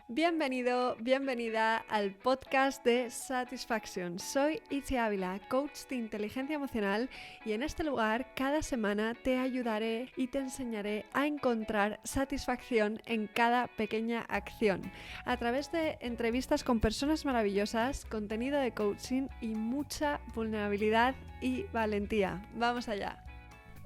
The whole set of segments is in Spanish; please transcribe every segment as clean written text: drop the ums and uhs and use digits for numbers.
Bienvenido, bienvenida al podcast de Satisfaction. Soy Itzi Ávila, coach de inteligencia emocional, y en este lugar cada semana te ayudaré y te enseñaré a encontrar satisfacción en cada pequeña acción a través de entrevistas con personas maravillosas, contenido de coaching y mucha vulnerabilidad y valentía. ¡Vamos allá!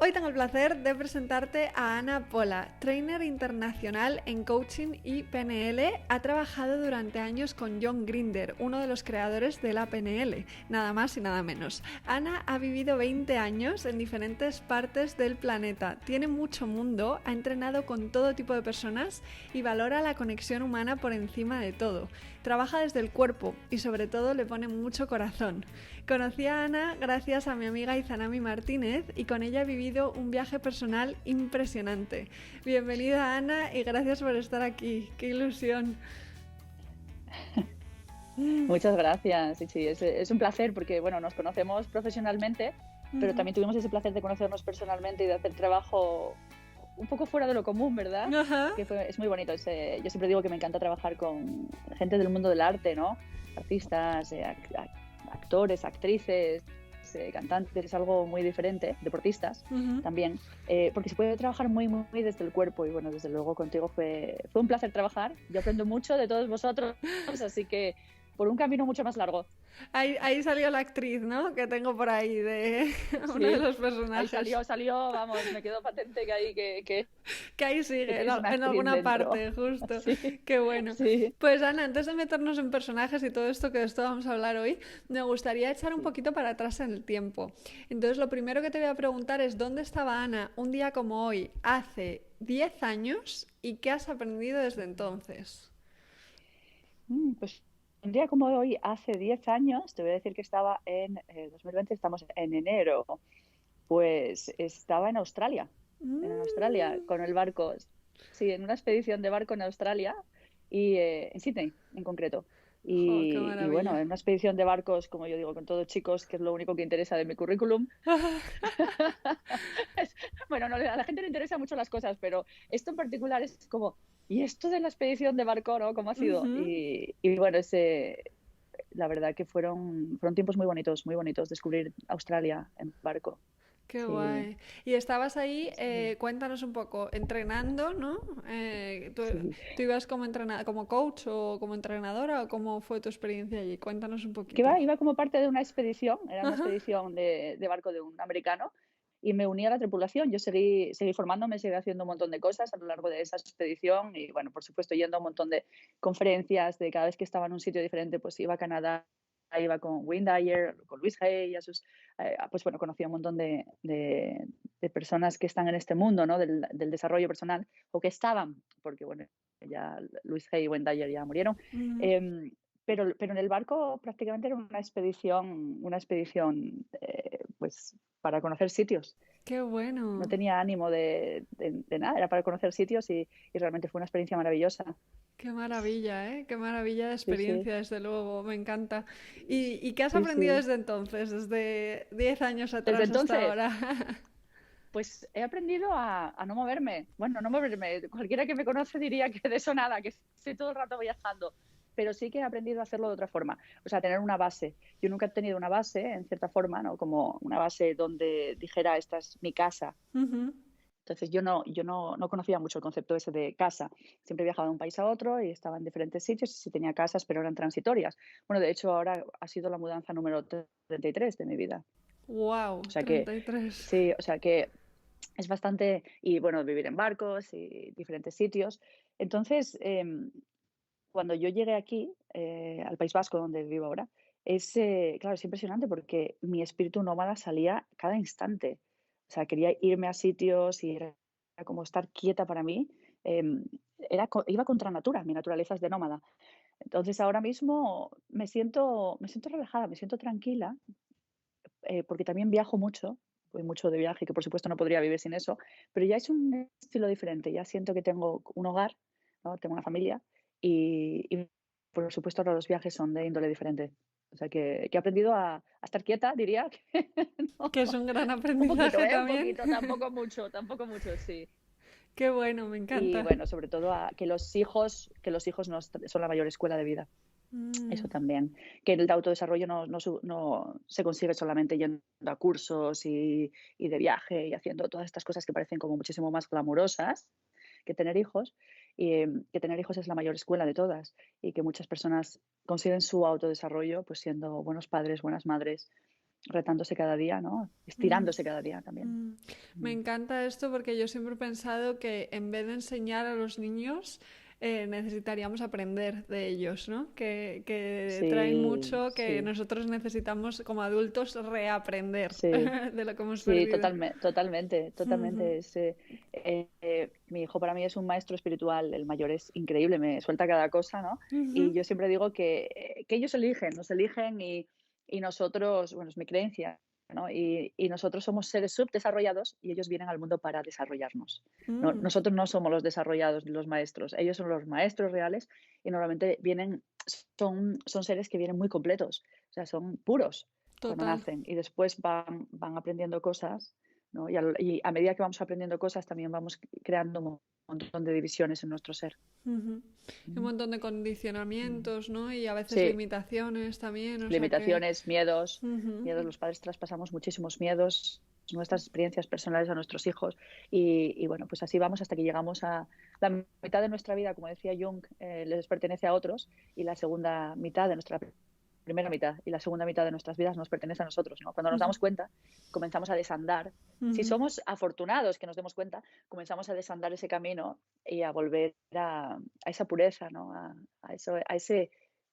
Hoy tengo el placer de presentarte a Ana Pola, trainer internacional en coaching y PNL. Ha trabajado durante años con John Grinder, uno de los creadores de la PNL, nada más y nada menos. Ana ha vivido 20 años en diferentes partes del planeta, tiene mucho mundo, ha entrenado con todo tipo de personas y valora la conexión humana por encima de todo. Trabaja desde el cuerpo y sobre todo le pone mucho corazón. Conocí a Ana gracias a mi amiga Izanami Martínez y con ella he vivido un viaje personal impresionante. Bienvenida Ana y gracias por estar aquí. ¡Qué ilusión! Muchas gracias. Sí, es un placer porque bueno, nos conocemos profesionalmente, pero también tuvimos ese placer de conocernos personalmente y de hacer trabajo un poco fuera de lo común, ¿verdad? Ajá. Es muy bonito. Yo siempre digo que me encanta trabajar con gente del mundo del arte, ¿no? Artistas, actores, actrices, cantantes, es algo muy diferente, deportistas también, porque se puede trabajar muy desde el cuerpo y bueno, desde luego contigo fue un placer trabajar. Yo aprendo mucho de todos vosotros, así que por un camino mucho más largo. Ahí salió la actriz, ¿no? Que tengo por ahí de uno de Sí, los personajes. Ahí salió, vamos, me quedó patente Que ahí sigue, tienes una en actriz alguna dentro. parte, justo. Sí, Qué bueno. sí. Pues Ana, antes de meternos en personajes y todo esto, que de esto vamos a hablar hoy, me gustaría echar un poquito para atrás en el tiempo. Entonces, lo primero que te voy a preguntar es, ¿dónde estaba Ana un día como hoy, hace 10 años, y qué has aprendido desde entonces? Pues un día como hoy, hace 10 años, te voy a decir que estaba en 2020, estamos en enero, pues estaba en Australia con el barco, sí, en una expedición de barco en Australia y en Sydney en concreto. ¡Jo, qué Y bueno, maravilla! en una expedición de barcos, como yo digo, con todos chicos, que es lo único que interesa de mi currículum. Bueno, no, a la gente le interesan mucho las cosas, pero esto en particular es como, ¿y esto de la expedición de barco, no? ¿Cómo ha sido? Y bueno, la verdad que fueron tiempos muy bonitos, descubrir Australia en barco. Qué Sí, guay. Y estabas ahí, sí, cuéntanos un poco, entrenando, ¿no? sí. ¿Tú ibas como como coach o como entrenadora o cómo fue tu experiencia allí? Cuéntanos un Que poquito. iba como parte de una expedición, era una Ajá. expedición de barco de un americano y me uní a la tripulación. Yo seguí formándome, seguí haciendo un montón de cosas a lo largo de esa expedición y, bueno, por supuesto, yendo a un montón de conferencias, de cada vez que estaba en un sitio diferente, pues iba a Canadá, iba con Wayne Dyer, con Luis Hay, pues bueno, conocí a un montón de personas que están en este mundo, ¿no? del desarrollo personal, o que estaban, porque bueno, ya Luis Hay y Wayne Dyer ya murieron. Ujú. Eh, pero en el barco prácticamente era una expedición pues para conocer sitios. Qué No bueno. tenía ánimo de nada, era para conocer sitios y realmente fue una experiencia maravillosa. Qué maravilla, ¿eh? Qué maravilla de Sí, sí, experiencia, desde luego, me encanta. ¿Y qué has sí, aprendido sí. desde entonces, desde 10 años Desde atrás hasta entonces, ahora? pues he aprendido a no moverme. Bueno, no moverme. Cualquiera que me conoce diría que de eso nada, que estoy todo el rato viajando. Pero sí que he aprendido a hacerlo de otra forma. O sea, tener una base. Yo nunca he tenido una base, en cierta forma, ¿no? Como una base donde dijera, esta es mi casa. Ujú. Entonces yo no conocía mucho el concepto ese de casa. Siempre he viajado de un país a otro y estaba en diferentes sitios y sí tenía casas, pero eran transitorias. Bueno, de hecho ahora ha sido la mudanza número 33 de mi vida. Wow, O sea que 33. sí, o sea que es bastante, y bueno, vivir en barcos y diferentes sitios. Entonces, cuando yo llegué aquí, al País Vasco, donde vivo ahora, claro, es impresionante porque mi espíritu nómada salía cada instante. O sea, quería irme a sitios y era como estar quieta para mí. Iba contra natura, mi naturaleza es de nómada. Entonces, ahora mismo me siento relajada, me siento tranquila, porque también viajo mucho, voy mucho de viaje, que por supuesto no podría vivir sin eso, pero ya es un estilo diferente, ya siento que tengo un hogar, ¿no? Tengo una familia y por supuesto ahora los viajes son de índole diferente. O sea que he aprendido a estar quieta, diría. Que no. Que es un gran Un poquito, aprendizaje un también. poquito, tampoco mucho, sí. Qué bueno, me Y encanta. bueno, sobre todo que los hijos son la mayor escuela de vida. Eso Mm, también, que el autodesarrollo no se consigue solamente yendo a cursos y de viaje y haciendo todas estas cosas que parecen como muchísimo más glamurosas que tener hijos, y que tener hijos es la mayor escuela de todas y que muchas personas consiguen su autodesarrollo pues siendo buenos padres, buenas madres, retándose cada día, ¿no? mm. Estirándose cada día también. Mm, Me Mm. encanta esto porque yo siempre he pensado que en vez de enseñar a los niños, necesitaríamos aprender de ellos, ¿no? Que traen Sí, mucho, que sí, nosotros necesitamos como adultos reaprender sí. de lo que hemos Sí, perdido. totalmente, Ujú, totalmente. Mi hijo para mí es un maestro espiritual, el mayor es increíble, me suelta cada cosa, ¿no? Y ujú, yo siempre digo que ellos eligen, nos eligen y nosotros, bueno, es mi creencia, ¿no? Y nosotros somos seres subdesarrollados y ellos vienen al mundo para desarrollarnos. No, mm, nosotros no somos los desarrollados ni los maestros, ellos son los maestros reales y normalmente son seres que vienen muy completos, o sea, son puros cuando total. nacen y después van aprendiendo cosas, ¿no? Y a medida que vamos aprendiendo cosas también vamos creando un montón de divisiones en nuestro ser. Ujú. Y un Mm, montón de mm. condicionamientos, ¿no? Y a veces Sí, limitaciones también, o sea que... limitaciones, miedos, Ujú. miedos. Los padres traspasamos muchísimos miedos, nuestras experiencias personales a nuestros hijos y bueno, pues así vamos hasta que llegamos a la mitad de nuestra vida, como decía Jung, les pertenece a otros y la segunda mitad de nuestra primera mitad y la segunda mitad de nuestras vidas nos pertenece a nosotros, ¿no? Cuando nos Ujú, damos cuenta, comenzamos a desandar. Si ujú. somos afortunados que nos demos cuenta, comenzamos a desandar ese camino y a volver a esa pureza, ¿no? A ese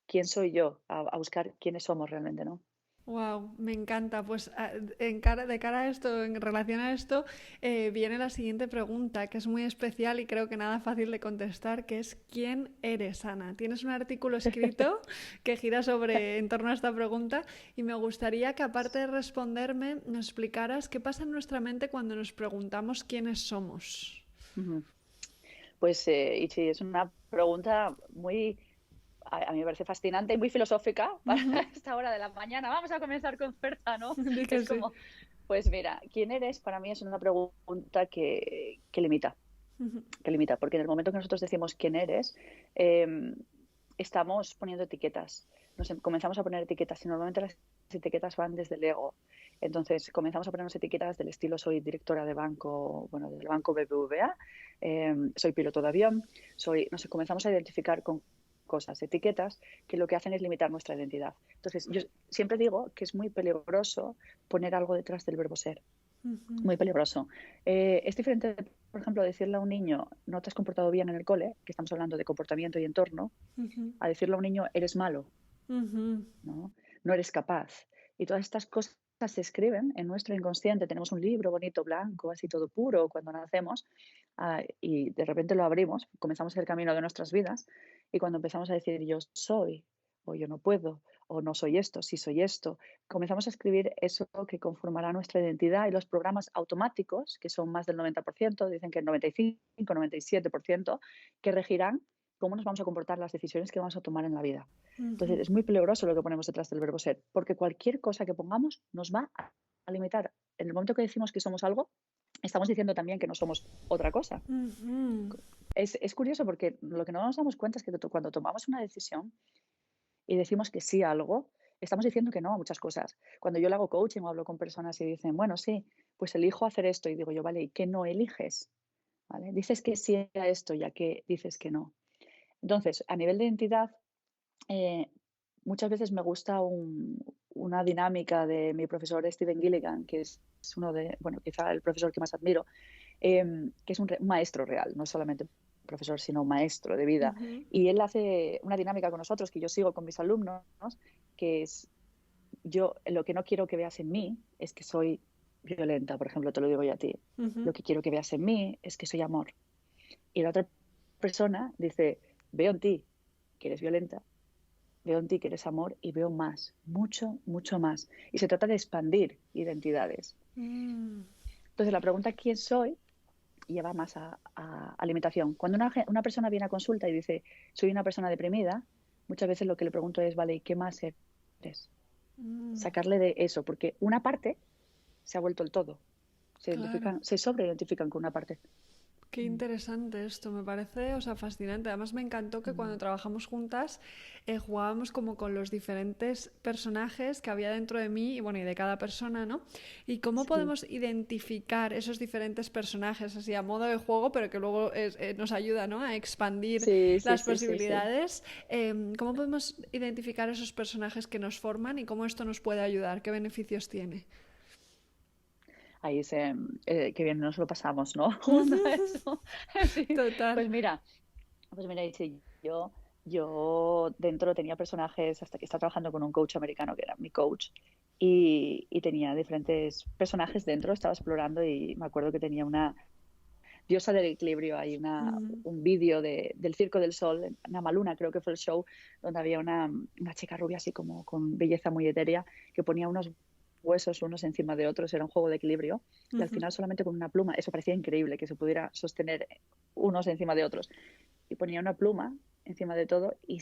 quién soy yo, a buscar quiénes somos realmente, ¿no? Wow, me encanta. Pues de cara a esto, en relación a esto, viene la siguiente pregunta, que es muy especial y creo que nada fácil de contestar, que es ¿quién eres, Ana? Tienes un artículo escrito que gira sobre en torno a esta pregunta y me gustaría que aparte de responderme, nos explicaras qué pasa en nuestra mente cuando nos preguntamos quiénes somos. Ujú. Pues, y sí, es una pregunta muy, a mí me parece fascinante y muy filosófica para Ujú. esta hora de la mañana. Vamos a comenzar con fuerza, ¿no? Di que Es sí. como, pues mira, ¿quién eres? Para mí es una pregunta que limita, Ujú. porque en el momento que nosotros decimos quién eres, eh, estamos poniendo etiquetas. Comenzamos a poner etiquetas y normalmente las etiquetas van desde el ego. Entonces comenzamos a ponernos etiquetas del estilo soy directora de banco, bueno, del banco BBVA, soy piloto de avión, no sé, comenzamos a identificar con cosas, etiquetas, que lo que hacen es limitar nuestra identidad. Entonces yo siempre digo que es muy peligroso poner algo detrás del verbo ser, Ujú. muy peligroso. Es diferente, por ejemplo, decirle a un niño no te has comportado bien en el cole, que estamos hablando de comportamiento y entorno, Ujú. a decirle a un niño eres malo, Ujú. ¿no? No eres capaz. Y todas estas cosas se escriben en nuestro inconsciente. Tenemos un libro bonito, blanco, así todo puro cuando nacemos, y de repente lo abrimos, comenzamos el camino de nuestras vidas y cuando empezamos a decir yo soy, o yo no puedo, o no soy esto, sí soy esto, comenzamos a escribir eso que conformará nuestra identidad y los programas automáticos, que son más del 90%, dicen que el 95, 97%, que regirán cómo nos vamos a comportar, las decisiones que vamos a tomar en la vida. Entonces, Ujú. es muy peligroso lo que ponemos detrás del verbo ser, porque cualquier cosa que pongamos nos va a limitar. En el momento que decimos que somos algo, estamos diciendo también que no somos otra cosa. Ujú. Es curioso porque lo que no nos damos cuenta es que cuando tomamos una decisión y decimos que sí a algo, estamos diciendo que no a muchas cosas. Cuando yo le hago coaching o hablo con personas y dicen, bueno, sí, pues elijo hacer esto, y digo yo, vale, ¿y qué no eliges? ¿Vale? Dices que sí a esto, ya que dices que no. Entonces, a nivel de identidad, eh, muchas veces me gusta una dinámica de mi profesor Stephen Gilligan, que es uno de, bueno, quizá el profesor que más admiro, que es un maestro real, no solamente profesor, sino maestro de vida. Ujú. Y él hace una dinámica con nosotros que yo sigo con mis alumnos, que es yo lo que no quiero que veas en mí es que soy violenta, por ejemplo, te lo digo yo a ti. Ujú. Lo que quiero que veas en mí es que soy amor. Y la otra persona dice, veo en ti que eres violenta, veo en ti que eres amor y veo más, mucho, mucho más. Y se trata de expandir identidades. Mm. Entonces, la pregunta ¿quién soy? Lleva más a alimentación. Cuando una persona viene a consulta y dice, soy una persona deprimida, muchas veces lo que le pregunto es, vale, ¿y qué más eres? Mm. Sacarle de eso, porque una parte se ha vuelto el todo. Claro. Se sobreidentifican con una parte. Qué interesante esto, me parece, o sea, fascinante. Además me encantó que cuando trabajamos juntas jugábamos como con los diferentes personajes que había dentro de mí y bueno, y de cada persona, ¿no? Y cómo Sí, podemos identificar esos diferentes personajes así a modo de juego, pero que luego nos ayuda, ¿no? A expandir sí, sí, las sí, sí, sí. posibilidades. ¿Cómo podemos identificar esos personajes que nos forman y cómo esto nos puede ayudar? ¿Qué beneficios tiene? Ahí qué bien nos lo pasamos, ¿no? Jugando a eso. Sí, Total. pues mira, Itzi, yo dentro tenía personajes, hasta que estaba trabajando con un coach americano que era mi coach, y tenía diferentes personajes dentro, estaba explorando y me acuerdo que tenía una diosa del equilibrio, hay Ujú, un vídeo del Circo del Sol, en Namaluna creo que fue el show, donde había una chica rubia así como con belleza muy etérea, que ponía unos huesos unos encima de otros, era un juego de equilibrio, y al ujú, final solamente con una pluma, eso parecía increíble, que se pudiera sostener unos encima de otros, y ponía una pluma encima de todo y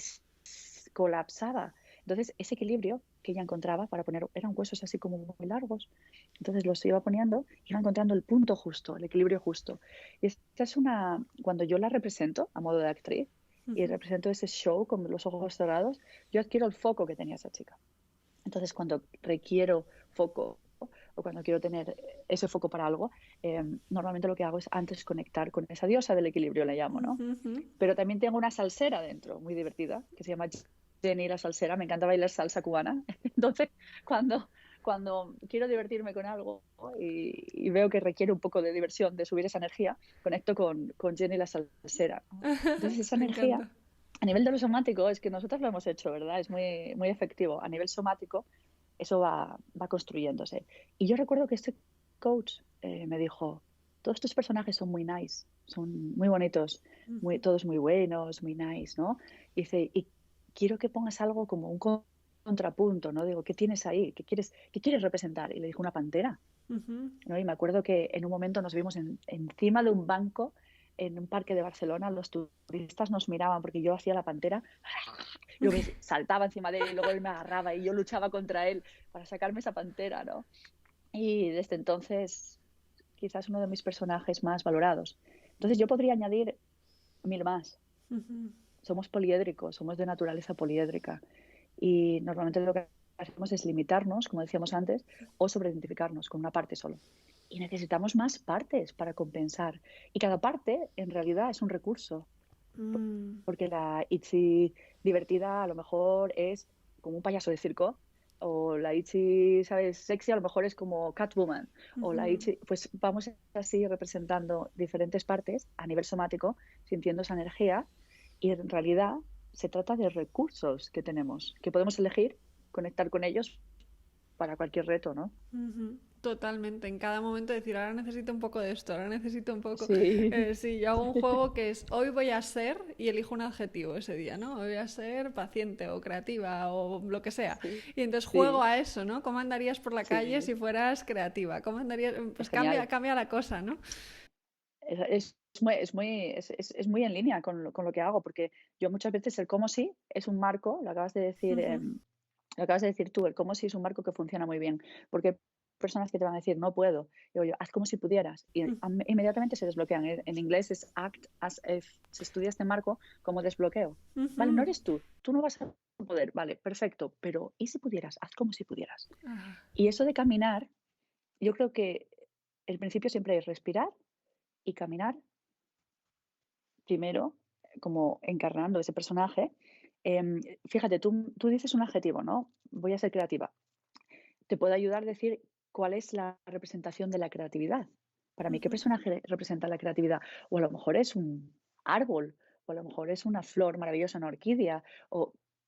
colapsaba. Entonces, ese equilibrio que ella encontraba para poner, eran huesos así como muy largos, entonces los iba poniendo, iba encontrando el punto justo, el equilibrio justo. Y esta es cuando yo la represento a modo de actriz y ujú. represento ese show con los ojos cerrados, yo adquiero el foco que tenía esa chica. Entonces, cuando requiero foco o cuando quiero tener ese foco para algo, normalmente lo que hago es antes conectar con esa diosa del equilibrio, le llamo, ¿no? Ujú, ujú. Pero también tengo una salsera dentro, muy divertida, que se llama Jenny la salsera. Me encanta bailar salsa cubana. Entonces, cuando, cuando quiero divertirme con algo y veo que requiere un poco de diversión, de subir esa energía, conecto con Jenny la salsera, ¿no? Entonces, esa Me energía, encanta. a nivel de lo somático, es que nosotros lo hemos hecho, ¿verdad? Es muy, muy efectivo. A nivel somático, eso va construyéndose. Y yo recuerdo que este coach me dijo, todos tus personajes son muy nice, son muy bonitos, Ujú. todos muy buenos, muy nice, ¿no? Y dice, y quiero que pongas algo como un contrapunto, ¿no? Digo, ¿qué tienes ahí? Qué quieres representar? Y le dijo una pantera, Ujú. ¿no? Y me acuerdo que en un momento nos vimos encima de un banco en un parque de Barcelona, los turistas nos miraban porque yo hacía la pantera, y luego saltaba encima de él y luego él me agarraba y yo luchaba contra él para sacarme esa pantera, ¿no? Y desde entonces quizás uno de mis personajes más valorados. Entonces yo podría añadir mil más. Ujú. Somos poliédricos, somos de naturaleza poliédrica y normalmente lo que hacemos es limitarnos, como decíamos antes, o sobreidentificarnos con una parte solo. Y necesitamos más partes para compensar. Y cada parte en realidad es un recurso, Mm. porque la Itzy divertida a lo mejor es como un payaso de circo, o la Itzy, ¿sabes?, sexy a lo mejor es como Catwoman, o la Ujú. Itzy, pues vamos así representando diferentes partes a nivel somático, sintiendo esa energía, y en realidad se trata de recursos que tenemos, que podemos elegir, conectar con ellos para cualquier reto, ¿no? Ujú. Totalmente, en cada momento decir, ahora necesito un poco de esto, ahora necesito un poco... Sí, sí, yo hago un juego que es, hoy voy a ser, y elijo un adjetivo ese día, ¿no? Hoy voy a ser paciente o creativa o lo que sea. sí, Y entonces juego sí, a eso, ¿no? ¿Cómo andarías por la calle sí, si fueras creativa? ¿Cómo andarías? es Pues cambia, genial. cambia la cosa, ¿no? Es muy en línea con lo que hago, porque yo muchas veces el cómo sí es un marco, Ujú, lo acabas de decir tú, el cómo sí es un marco que funciona muy bien, porque hay personas que te van a decir no puedo, digo yo, haz como si pudieras, y inmediatamente se desbloquean. En inglés es act as if, se estudia este marco como desbloqueo. Vale, no ujú. eres tú no vas a poder, vale, perfecto, pero ¿y si pudieras? Haz como si pudieras. Ah, Y eso de caminar, yo creo que el principio siempre es respirar y caminar primero, como encarnando ese personaje. Fíjate, tú dices un adjetivo, ¿no? Voy a ser creativa. Te puede ayudar a decir cuál es la representación de la creatividad. Para mí, ¿qué ujú, personaje representa la creatividad? O a lo mejor es un árbol, o a lo mejor es una flor maravillosa, una orquídea,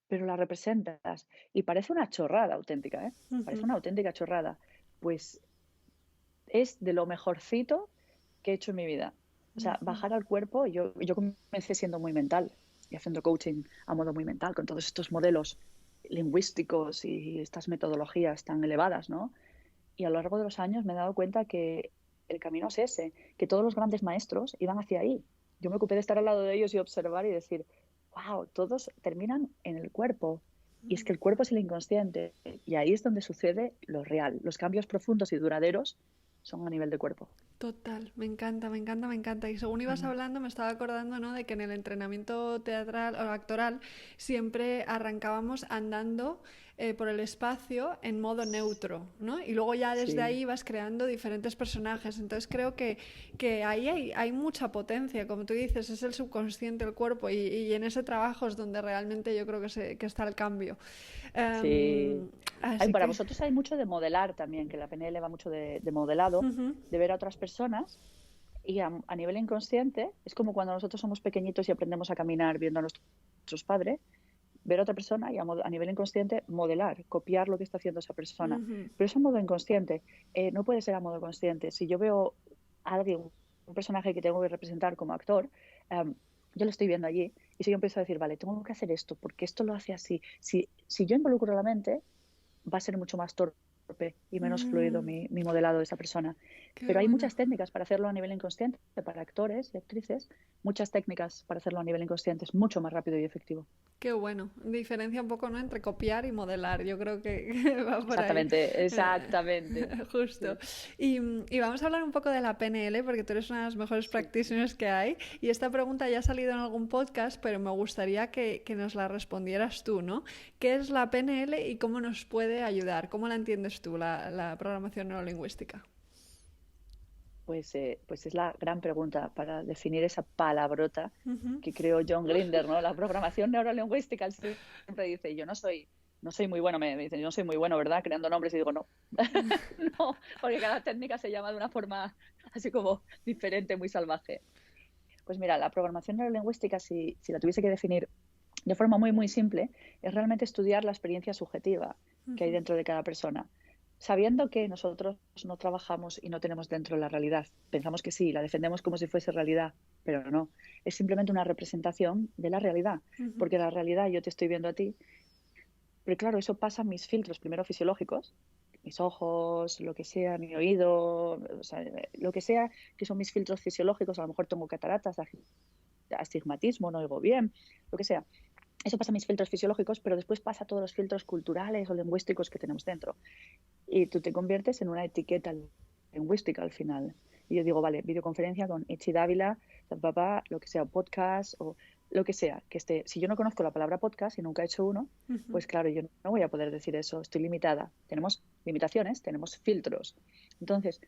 pero la representas y parece una chorrada auténtica, ¿eh? Parece ujú, una auténtica chorrada. Pues es de lo mejorcito que he hecho en mi vida. O sea, ujú, bajar al cuerpo, yo comencé siendo muy mental y haciendo coaching a modo muy mental, con todos estos modelos lingüísticos y estas metodologías tan elevadas, ¿no? Y a lo largo de los años me he dado cuenta que el camino es ese, que todos los grandes maestros iban hacia ahí. Yo me ocupé de estar al lado de ellos y observar y decir, wow, todos terminan en el cuerpo. Y es que el cuerpo es el inconsciente y ahí es donde sucede lo real. Los cambios profundos y duraderos son a nivel de cuerpo. Total, me encanta, me encanta, me encanta. Y según ibas hablando, me estaba acordando, ¿no?, de que en el entrenamiento teatral o actoral siempre arrancábamos andando por el espacio en modo neutro, ¿no? Y luego ya desde Sí. ahí vas creando diferentes personajes. Entonces creo que ahí hay mucha potencia, como tú dices, es el subconsciente, el cuerpo, y en ese trabajo es donde realmente yo creo que está el cambio. Sí. Em, Ay, así para que... vosotros hay mucho de modelar también, que la PNL va mucho de modelado, Ujú, de ver a otras personas y a nivel inconsciente es como cuando nosotros somos pequeñitos y aprendemos a caminar viendo a nuestros padres, ver a otra persona y a nivel inconsciente modelar, copiar lo que está haciendo esa persona. ujú. Pero eso a modo inconsciente, no puede ser a modo consciente. Si yo veo a alguien, un personaje que tengo que representar como actor, yo lo estoy viendo allí y si yo empiezo a decir, vale, tengo que hacer esto porque esto lo hace así. Si yo involucro la mente, va a ser mucho más torpe y menos fluido Mm, mi modelado de esa persona. qué Pero hay bueno. muchas técnicas para hacerlo a nivel inconsciente, para actores y actrices, muchas técnicas para hacerlo a nivel inconsciente, es mucho más rápido y efectivo. Qué bueno. Diferencia un poco, ¿no?, entre copiar y modelar. Yo creo que va por ahí. Exactamente, Eh, exactamente. justo. Sí, Y vamos a hablar un poco de la PNL, porque tú eres una de las mejores sí. practitioners que hay. Y esta pregunta ya ha salido en algún podcast, pero me gustaría que nos la respondieras tú, ¿no? ¿Qué es la PNL y cómo nos puede ayudar? ¿Cómo la entiendes tú, la programación neurolingüística? Pues es la gran pregunta para definir esa palabrota Ujú. que creó John Grinder, ¿no? La programación neurolingüística. Él siempre dice, yo no soy muy bueno, me dicen, yo no soy muy bueno, ¿verdad? Creando nombres y digo, no, no, porque cada técnica se llama de una forma así como diferente, muy salvaje. Pues mira, la programación neurolingüística, si la tuviese que definir de forma muy, muy simple, es realmente estudiar la experiencia subjetiva que hay Ujú. dentro de cada persona, sabiendo que nosotros no trabajamos y no tenemos dentro la realidad. Pensamos que sí, la defendemos como si fuese realidad, pero no. Es simplemente una representación de la realidad, Ujú. porque la realidad yo te estoy viendo a ti, pero claro, eso pasa a mis filtros primero fisiológicos, mis ojos, lo que sea, mi oído, o sea, lo que sea, que son mis filtros fisiológicos, a lo mejor tengo cataratas, astigmatismo, no oigo bien, lo que sea. Eso pasa a mis filtros fisiológicos, pero después pasa a todos los filtros culturales o lingüísticos que tenemos dentro. Y tú te conviertes en una etiqueta lingüística al final. Y yo digo, vale, videoconferencia con Itzi Dávila, papá, lo que sea, podcast o lo que sea, que esté. Si yo no conozco la palabra podcast y nunca he hecho uno, Ujú. pues claro, yo no voy a poder decir eso, estoy limitada. Tenemos limitaciones, tenemos filtros. Entonces,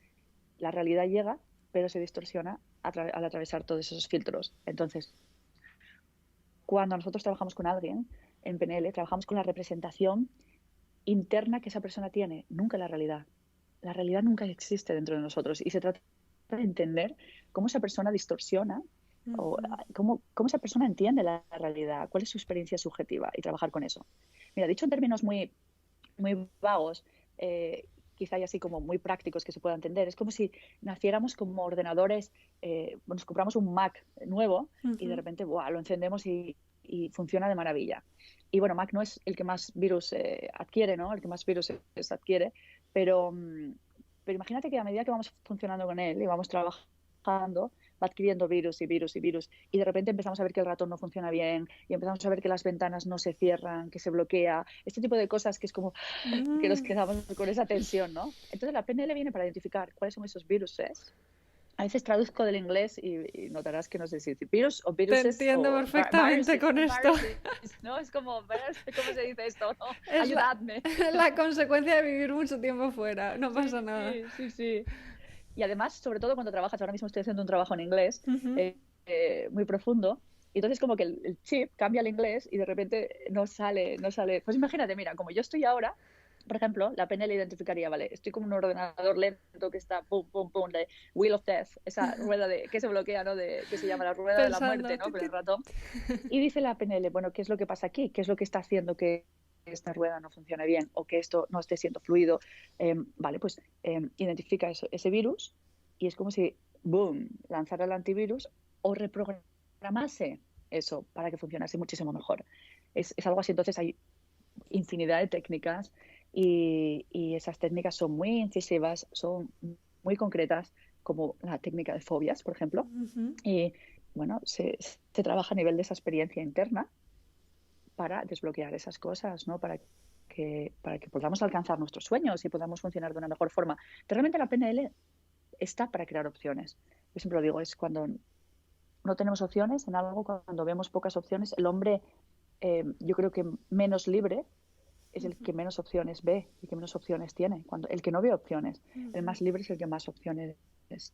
la realidad llega, pero se distorsiona al atravesar todos esos filtros. Entonces, cuando nosotros trabajamos con alguien en PNL, trabajamos con la representación interna que esa persona tiene, nunca la realidad. La realidad nunca existe dentro de nosotros y se trata de entender cómo esa persona distorsiona o Ujú. cómo esa persona entiende la realidad, cuál es su experiencia subjetiva y trabajar con eso. Mira, dicho en términos muy, muy vagos, quizá y así como muy prácticos que se pueda entender, es como si naciéramos como ordenadores, nos compramos un Mac nuevo y de Ujú. repente ¡buah!, lo encendemos y funciona de maravilla. Y bueno, Mac no es el que más virus adquiere, ¿no? El que más virus adquiere, pero, pero imagínate que a medida que vamos funcionando con él y vamos trabajando, va adquiriendo virus y virus y virus. Y de repente empezamos a ver que el ratón no funciona bien y empezamos a ver que las ventanas no se cierran, que se bloquea. Este tipo de cosas que es como que nos Mm. quedamos con esa tensión, ¿no? Entonces la PNL viene para identificar cuáles son esos viruses. A veces traduzco del inglés y notarás que no sé si decir virus o Te viruses entiendo o perfectamente con esto. viruses, ¿no? Es como, ¿cómo se dice esto? ¿No? Es Ayudadme. la consecuencia de vivir mucho tiempo fuera, no pasa Sí, nada. sí, sí. Y además, sobre todo cuando trabajas, ahora mismo estoy haciendo un trabajo en inglés Ujú. muy profundo, y entonces como que el chip cambia al inglés y de repente no sale, no sale. Pues imagínate, mira, como yo estoy ahora, por ejemplo, la PNL identificaría, vale, estoy como un ordenador lento que está pum, pum, pum, de Wheel of Death, esa rueda que se bloquea, ¿no? Que se llama la rueda de la muerte, Pensando. ¿no? Tit, Con el tit. ratón. Y dice la PNL, bueno, ¿qué es lo que pasa aquí? ¿Qué es lo que está haciendo que esta rueda no funcione bien o que esto no esté siendo fluido? Vale, pues identifica ese virus y es como si, boom, lanzara el antivirus o reprogramase eso para que funcionase muchísimo mejor. Es algo así, entonces hay infinidad de técnicas y esas técnicas son muy incisivas, son muy concretas, como la técnica de fobias, por ejemplo, Ujú. y bueno, se trabaja a nivel de esa experiencia interna para desbloquear esas cosas, ¿no? Para que podamos alcanzar nuestros sueños y podamos funcionar de una mejor forma. Realmente la PNL está para crear opciones. Yo siempre lo digo, es cuando no tenemos opciones en algo, cuando vemos pocas opciones, el hombre, yo creo que menos libre es el que menos opciones ve y que menos opciones tiene. Cuando el que no ve opciones, el más libre es el que más opciones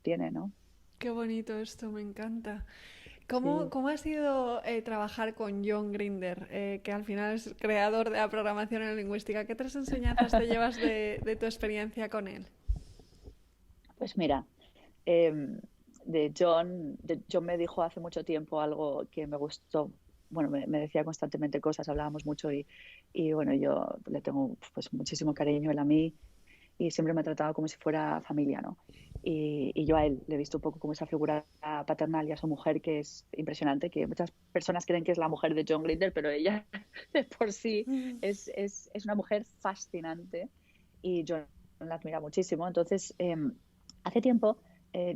tiene, ¿no? Qué bonito esto, me encanta. Sí. ¿Cómo ha sido trabajar con John Grinder, que al final es creador de la programación en lingüística? ¿Qué tres enseñanzas te llevas de tu experiencia con él? Pues mira, em, John me dijo hace mucho tiempo algo que me gustó. Bueno, me decía constantemente cosas, hablábamos mucho y bueno, yo le tengo pues muchísimo cariño él a mí y siempre me ha tratado como si fuera familia, ¿no? Y yo a él le he visto un poco como esa figura paternal y a su mujer que es impresionante, que muchas personas creen que es la mujer de John Grinder, pero ella de por sí es una mujer fascinante y John la admira muchísimo. Entonces, hace tiempo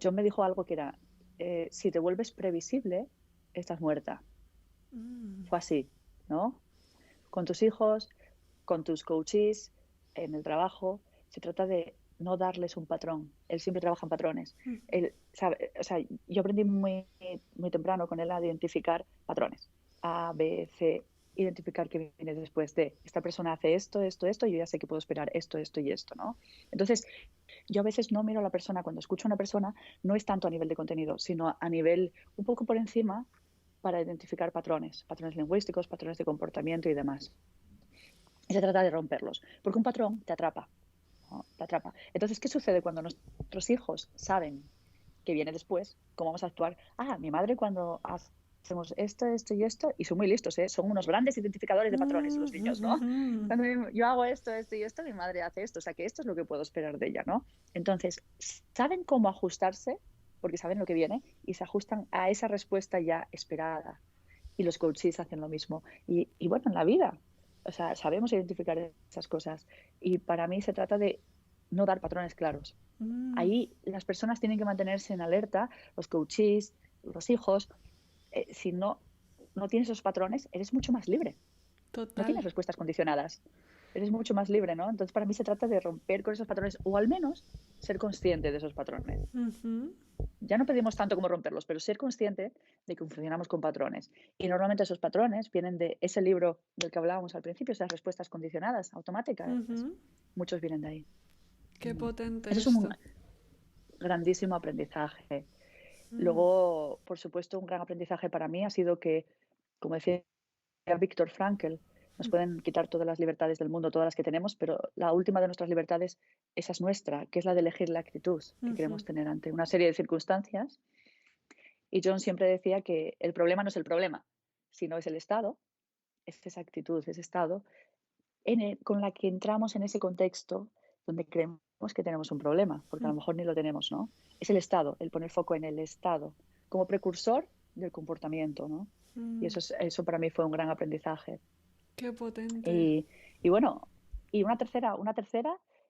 John me dijo algo que era, si te vuelves previsible, estás muerta. Fue así, ¿no? Con tus hijos, con tus coaches, en el trabajo, se trata de no darles un patrón. Él siempre trabaja en patrones. Él sabe, o sea, yo aprendí muy, muy temprano con él a identificar patrones. A, B, C, identificar qué viene después de esta persona hace esto, esto, esto, y yo ya sé que puedo esperar esto, esto y esto, ¿no? Entonces, yo a veces no miro a la persona, cuando escucho a una persona, no es tanto a nivel de contenido, sino a nivel un poco por encima para identificar patrones, patrones lingüísticos, patrones de comportamiento y demás. Y se trata de romperlos, porque un patrón te atrapa, ¿no? Te atrapa. Entonces, ¿qué sucede cuando nuestros hijos saben que viene después? ¿Cómo vamos a actuar? Mi madre cuando hacemos esto, esto y esto, y son muy listos, ¿eh? Son unos grandes identificadores de patrones los niños, ¿no? Cuando yo hago esto, esto y esto, mi madre hace esto, o sea que esto es lo que puedo esperar de ella, ¿no? Entonces, saben cómo ajustarse, porque saben lo que viene, y se ajustan a esa respuesta ya esperada. Y los coaches hacen lo mismo. Y bueno, en la vida, o sea, sabemos identificar esas cosas. Y para mí se trata de no dar patrones claros. Ahí las personas tienen que mantenerse en alerta, los coaches, los hijos. Si no tienes esos patrones, eres mucho más libre. No Total. tienes respuestas condicionadas. Eres mucho más libre, ¿no? Entonces, para mí se trata de romper con esos patrones o al menos ser consciente de esos patrones. Ya no pedimos tanto como romperlos, pero ser consciente de que funcionamos con patrones. Y normalmente esos patrones vienen de ese libro del que hablábamos al principio, esas respuestas condicionadas, automáticas. Muchos vienen de ahí. Qué potente Eso es un esto. grandísimo aprendizaje. Luego, por supuesto, un gran aprendizaje para mí ha sido que, como decía Viktor Frankl, nos pueden quitar todas las libertades del mundo, todas las que tenemos, pero la última de nuestras libertades, esa es nuestra, que es la de elegir la actitud que queremos tener ante una serie de circunstancias. Y John siempre decía que el problema no es el problema, sino es el estado, es esa actitud, ese estado con la que entramos en ese contexto donde creemos que tenemos un problema, porque a lo mejor ni lo tenemos, ¿no? Es el estado, el poner foco en el estado, como precursor del comportamiento, ¿no? Y eso para mí fue un gran aprendizaje. Qué potente. Y bueno, y una tercera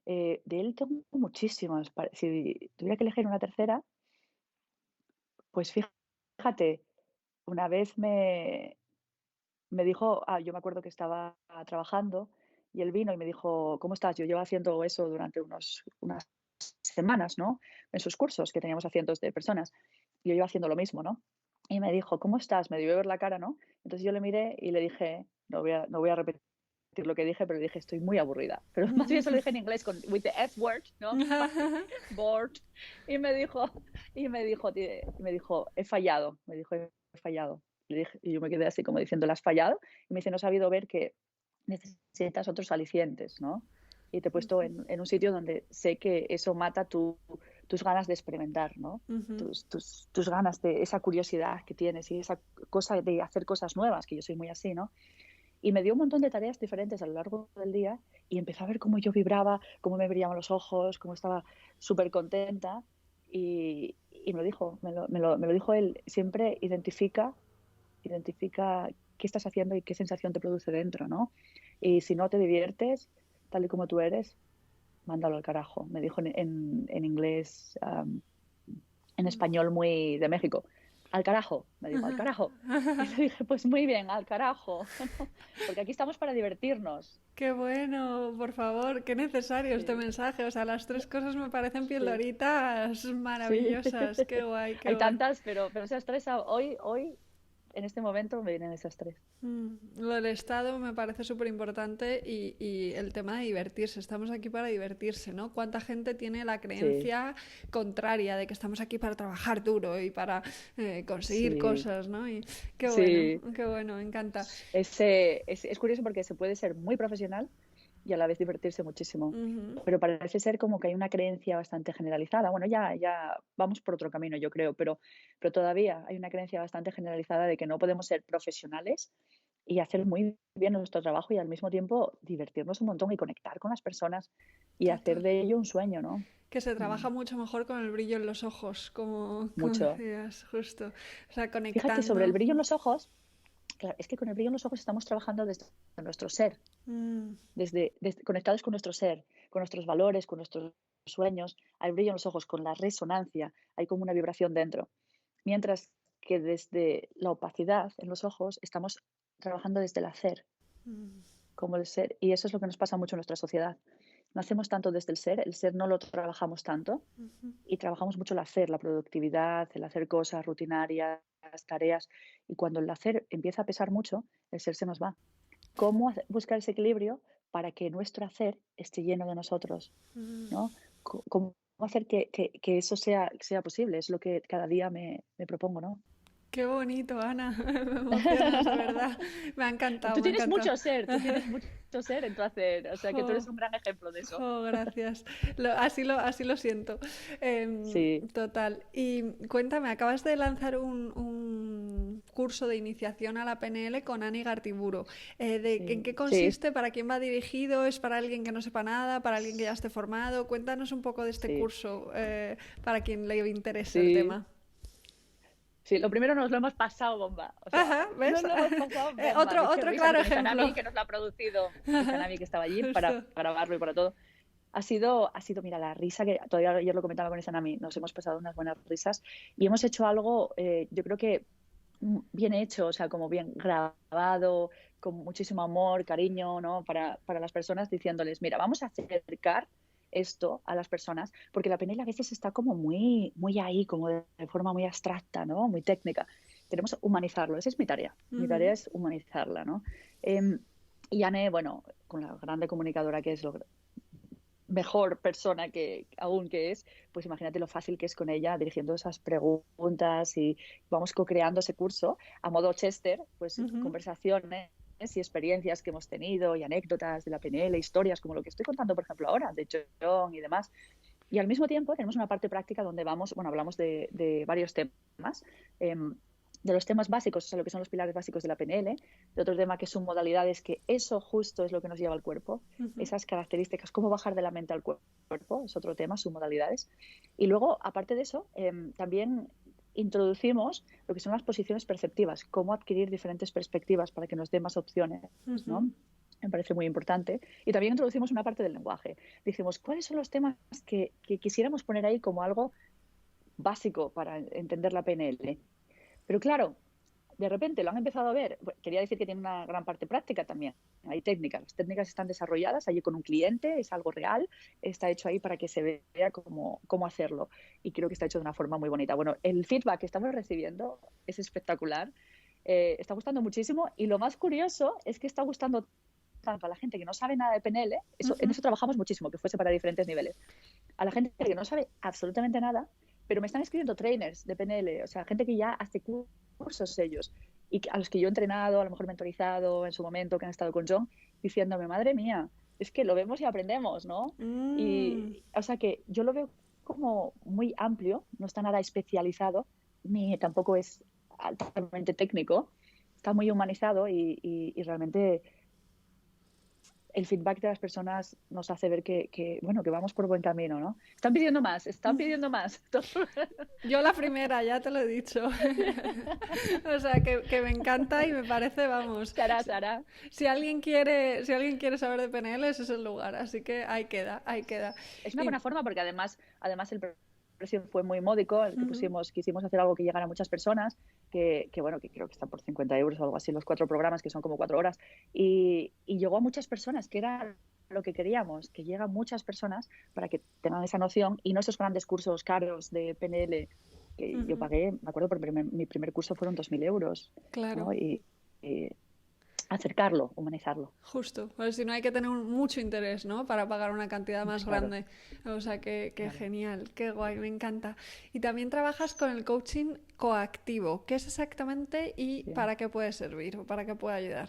de él tengo muchísimas. Si tuviera que elegir una tercera, pues fíjate, una vez me dijo, yo me acuerdo que estaba trabajando y él vino y me dijo, ¿cómo estás? Yo llevo haciendo eso durante unas semanas, ¿no? En sus cursos, que teníamos a cientos de personas. Y yo iba haciendo lo mismo, ¿no? Y me dijo, ¿cómo estás? Me dio ver la cara, ¿no? Entonces yo le miré y le dije, no voy a repetir lo que dije, pero dije, estoy muy aburrida. Pero más bien se lo dije en inglés con with the F word, ¿no? Bored. Y me dijo, he fallado. Me dijo, he fallado. Le dije, y yo me quedé así como diciendo, ¿le has fallado? Y me dice, no has sabido ver que necesitas otros alicientes, ¿no? Y te he puesto en un sitio donde sé que eso mata tus ganas de experimentar, ¿no? Tus ganas de esa curiosidad que tienes y esa cosa de hacer cosas nuevas, que yo soy muy así, ¿no? Y me dio un montón de tareas diferentes a lo largo del día y empecé a ver cómo yo vibraba, cómo me brillaban los ojos, cómo estaba súper contenta y me lo dijo, me lo dijo él, siempre identifica qué estás haciendo y qué sensación te produce dentro, ¿no? Y si no te diviertes, tal y como tú eres, mándalo al carajo. Me dijo en inglés, en español muy de México, al carajo, me dijo, al carajo. Y le dije, pues muy bien, al carajo, porque aquí estamos para divertirnos. Qué bueno, por favor, qué necesario este Sí, mensaje. O sea, las tres cosas me parecen sí, pildoritas sí. maravillosas. Qué guay, qué Hay guay. tantas, pero esas tres, hoy, en este momento me vienen esas tres. Lo del Estado me parece súper importante y el tema de divertirse. Estamos aquí para divertirse, ¿no? ¿Cuánta gente tiene la Sí, creencia contraria de que estamos aquí para trabajar duro y para conseguir sí, cosas, ¿no? Y sí. qué bueno, me encanta. Es curioso porque se puede ser muy profesional y a la vez divertirse muchísimo. Ujú. Pero parece ser como que hay una creencia bastante generalizada. Bueno, ya vamos por otro camino, yo creo, pero todavía hay una creencia bastante generalizada de que no podemos ser profesionales y hacer muy bien nuestro trabajo y al mismo tiempo divertirnos un montón y conectar con las personas y hacer Total. de ello un sueño, ¿no? Que se Mm, trabaja mucho mejor con el brillo en los ojos, como mucho. decías, justo. O sea, Fíjate, sobre el conectando. brillo en los ojos, claro, es que con el brillo en los ojos estamos trabajando desde nuestro ser, Mm, conectados con nuestro ser, con nuestros valores, con nuestros sueños. Hay brillo en los ojos, con la resonancia, hay como una vibración dentro. Mientras que desde la opacidad en los ojos estamos trabajando desde el hacer, mm, como el ser, y eso es lo que nos pasa mucho en nuestra sociedad. No hacemos tanto desde el ser no lo trabajamos tanto ujú. y trabajamos mucho el hacer, la productividad, el hacer cosas rutinarias, tareas, y cuando el hacer empieza a pesar mucho, el ser se nos va. ¿Cómo buscar ese equilibrio para que nuestro hacer esté lleno de nosotros? ¿No? ¿Cómo hacer que eso sea posible? Es lo que cada día me propongo, ¿no? Qué bonito, Ana. Me emocionas, de verdad. Me ha encantado, Tú me ha tienes encantado. mucho ser, tú tienes mucho ser en tu hacer, o sea que tú eres Jo, un gran ejemplo de eso. jo, gracias. Así lo siento. Sí, Total. Y cuéntame, acabas de lanzar un curso de iniciación a la PNL con Ani Gartiburu. ¿En qué sí, consiste? ¿Para quién va dirigido? ¿Es para alguien que no sepa nada? ¿Para alguien que ya esté formado? Cuéntanos un poco de este sí, curso para quien le interese el sí. tema. Sí, lo primero nos lo hemos pasado bomba. O sea, Ajá, nos ¿ves? lo hemos pasado bomba. Qué Otro risa, claro porque ejemplo. Izanami, que nos lo ha producido, Izanami, que estaba allí para Justo. grabarlo y para todo, ha sido, mira, la risa que todavía ayer lo comentaba con Izanami, nos hemos pasado unas buenas risas y hemos hecho algo, yo creo que bien hecho, o sea, como bien grabado, con muchísimo amor, cariño, ¿no? Para las personas, diciéndoles, mira, vamos a acercar esto a las personas, porque la PNL a veces está como muy ahí, como de forma muy abstracta, ¿no? Muy técnica. Tenemos que humanizarlo, esa es mi tarea. Mi tarea Ujú. es humanizarla, ¿no? Em, y Anne, bueno, con la grande comunicadora que es, lo mejor persona que aún que es, pues imagínate lo fácil que es con ella dirigiendo esas preguntas y vamos co-creando ese curso a modo Chester, pues Ujú. conversaciones y experiencias que hemos tenido y anécdotas de la PNL, historias como lo que estoy contando, por ejemplo, ahora, de John y demás. Y al mismo tiempo tenemos una parte práctica donde hablamos de varios temas. Eh, de los temas básicos, o sea, lo que son los pilares básicos de la PNL, de otro tema que son modalidades, que eso justo es lo que nos lleva al cuerpo, Ujú. esas características, cómo bajar de la mente al cuerpo, es otro tema, submodalidades. Y luego, aparte de eso, también introducimos lo que son las posiciones perceptivas, cómo adquirir diferentes perspectivas para que nos dé más opciones, Ujú. ¿no? Me parece muy importante. Y también introducimos una parte del lenguaje. Dijimos, ¿cuáles son los temas que quisiéramos poner ahí como algo básico para entender la PNL? Pero claro, de repente lo han empezado a ver. Bueno, quería decir que tiene una gran parte práctica también. Hay técnicas. Las técnicas están desarrolladas allí con un cliente, es algo real, está hecho ahí para que se vea cómo hacerlo. Y creo que está hecho de una forma muy bonita. Bueno, el feedback que estamos recibiendo es espectacular. Está gustando muchísimo. Y lo más curioso es que está gustando tanto a la gente que no sabe nada de PNL, en Ujú. eso trabajamos muchísimo, que fuese para diferentes niveles, a la gente que no sabe absolutamente nada, pero me están escribiendo trainers de PNL, o sea, gente que ya hace cursos ellos, y a los que yo he entrenado, a lo mejor mentorizado en su momento, que han estado con John, diciéndome, madre mía, es que lo vemos y aprendemos, ¿no? Mm. Y, o sea, que yo lo veo como muy amplio, no está nada especializado, ni tampoco es altamente técnico, está muy humanizado y realmente el feedback de las personas nos hace ver bueno, que vamos por buen camino, ¿no? Están pidiendo más, están pidiendo más. Yo la primera, ya te lo he dicho. O sea, que me encanta y me parece, vamos, Sara, Sara. si alguien quiere saber de PNL, ese es el lugar. Así que ahí queda, ahí queda. Es una Y buena forma porque además el precio fue muy módico, el que quisimos hacer algo que llegara a muchas personas, bueno, que creo que están por 50 euros o algo así, los 4 programas, que son como 4 horas, y llegó a muchas personas, que era lo que queríamos, que lleguen muchas personas para que tengan esa noción y no esos grandes cursos caros de PNL que yo pagué. Me acuerdo, mi primer curso fueron 2.000 euros, Claro. ¿no? Y acercarlo, humanizarlo. Justo, pues si no hay que tener mucho interés, ¿no? Para pagar una cantidad más Claro, grande. O sea, que claro. genial, qué guay, me encanta. Y también trabajas con el coaching coactivo. ¿Qué es exactamente y Sí. para qué puede servir o para qué puede ayudar?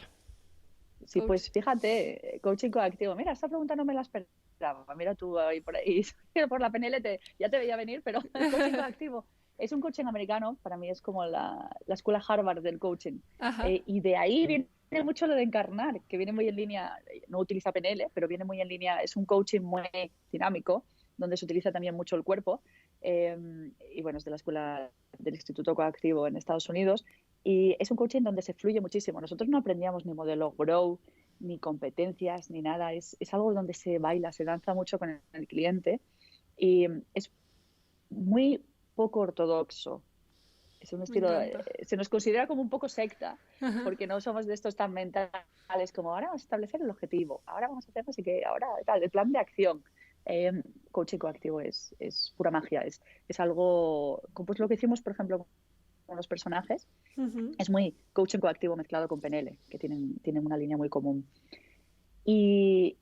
Sí, pues fíjate, coaching coactivo. Mira, esta pregunta no me la esperaba. Mira tú ahí por ahí, por la PNL ya te veía venir, pero el coaching coactivo es un coaching americano. Para mí es como la escuela Harvard del coaching. Ajá. Y de ahí viene mucho lo de encarnar, que viene muy en línea, no utiliza PNL, pero viene muy en línea, es un coaching muy dinámico, donde se utiliza también mucho el cuerpo. Y bueno, es de la escuela del Instituto Coactivo en Estados Unidos. Y es un coaching donde se fluye muchísimo. Nosotros no aprendíamos ni modelo Grow, ni competencias, ni nada. Es algo donde se baila, se danza mucho con el cliente. Y es muy poco ortodoxo. Es un Me estilo, encanta. se nos considera como un poco secta, Ajá. porque no somos de estos tan mentales como ahora vamos a establecer el objetivo, ahora vamos a hacer así que, ahora tal, el plan de acción. Coaching coactivo es pura magia, es algo, pues lo que hicimos, por ejemplo, con los personajes, es muy coaching coactivo mezclado con PNL, que tienen una línea muy común. Y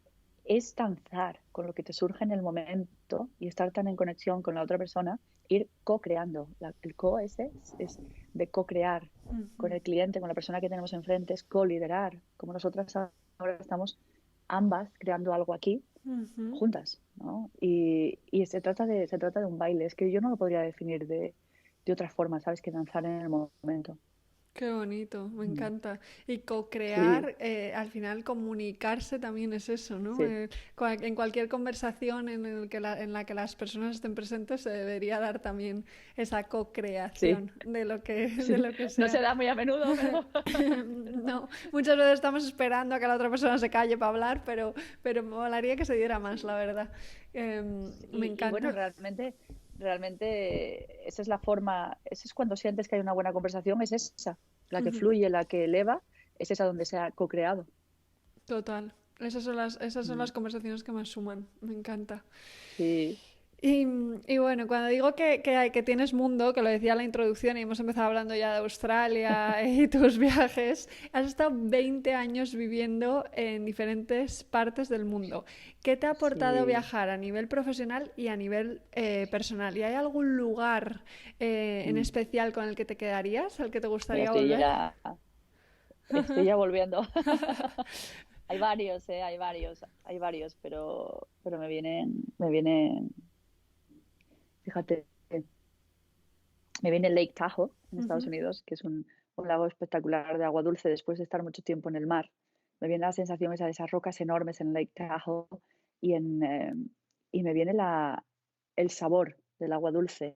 es danzar con lo que te surge en el momento y estar tan en conexión con la otra persona, ir co-creando. El co ese es de co-crear con el cliente, con la persona que tenemos enfrente, es co-liderar, como nosotras ahora estamos ambas creando algo aquí juntas, ¿no? Y se trata de un baile, es que yo no lo podría definir de otra forma, ¿sabes? Que danzar en el momento. Qué bonito, me encanta. Y Sí, co-crear, al final comunicarse también es eso, ¿no? sí. En cualquier conversación en la que las personas estén presentes se debería dar también esa Sí, co-creación de de sí. lo que No se sea. da muy a menudo, pero No, muchas veces estamos esperando a que la otra persona se calle para hablar, pero me molaría que se diera más, la verdad. Me y bueno, encanta. realmente esa es la forma, esa es cuando sientes que hay una buena conversación, es esa, la que fluye, la que eleva, es esa donde se ha co-creado. Total. Esas son las conversaciones que más suman. Me encanta. Sí, Y bueno, cuando digo que tienes mundo, que lo decía en la introducción y hemos empezado hablando ya de Australia y tus viajes, has estado 20 años viviendo en diferentes partes del mundo. ¿Qué te ha aportado sí. viajar a nivel profesional y a nivel personal? ¿Y hay algún lugar en Mm. especial con el que te quedarías, al que te Mira, gustaría volver? estoy ya volviendo. Hay varios, pero me vienen, fíjate, me viene Lake Tahoe en Estados Ujú. Unidos, que es un lago espectacular de agua dulce después de estar mucho tiempo en el mar. Me viene la sensación esa de esas rocas enormes en Lake Tahoe y, y me viene el sabor del agua dulce.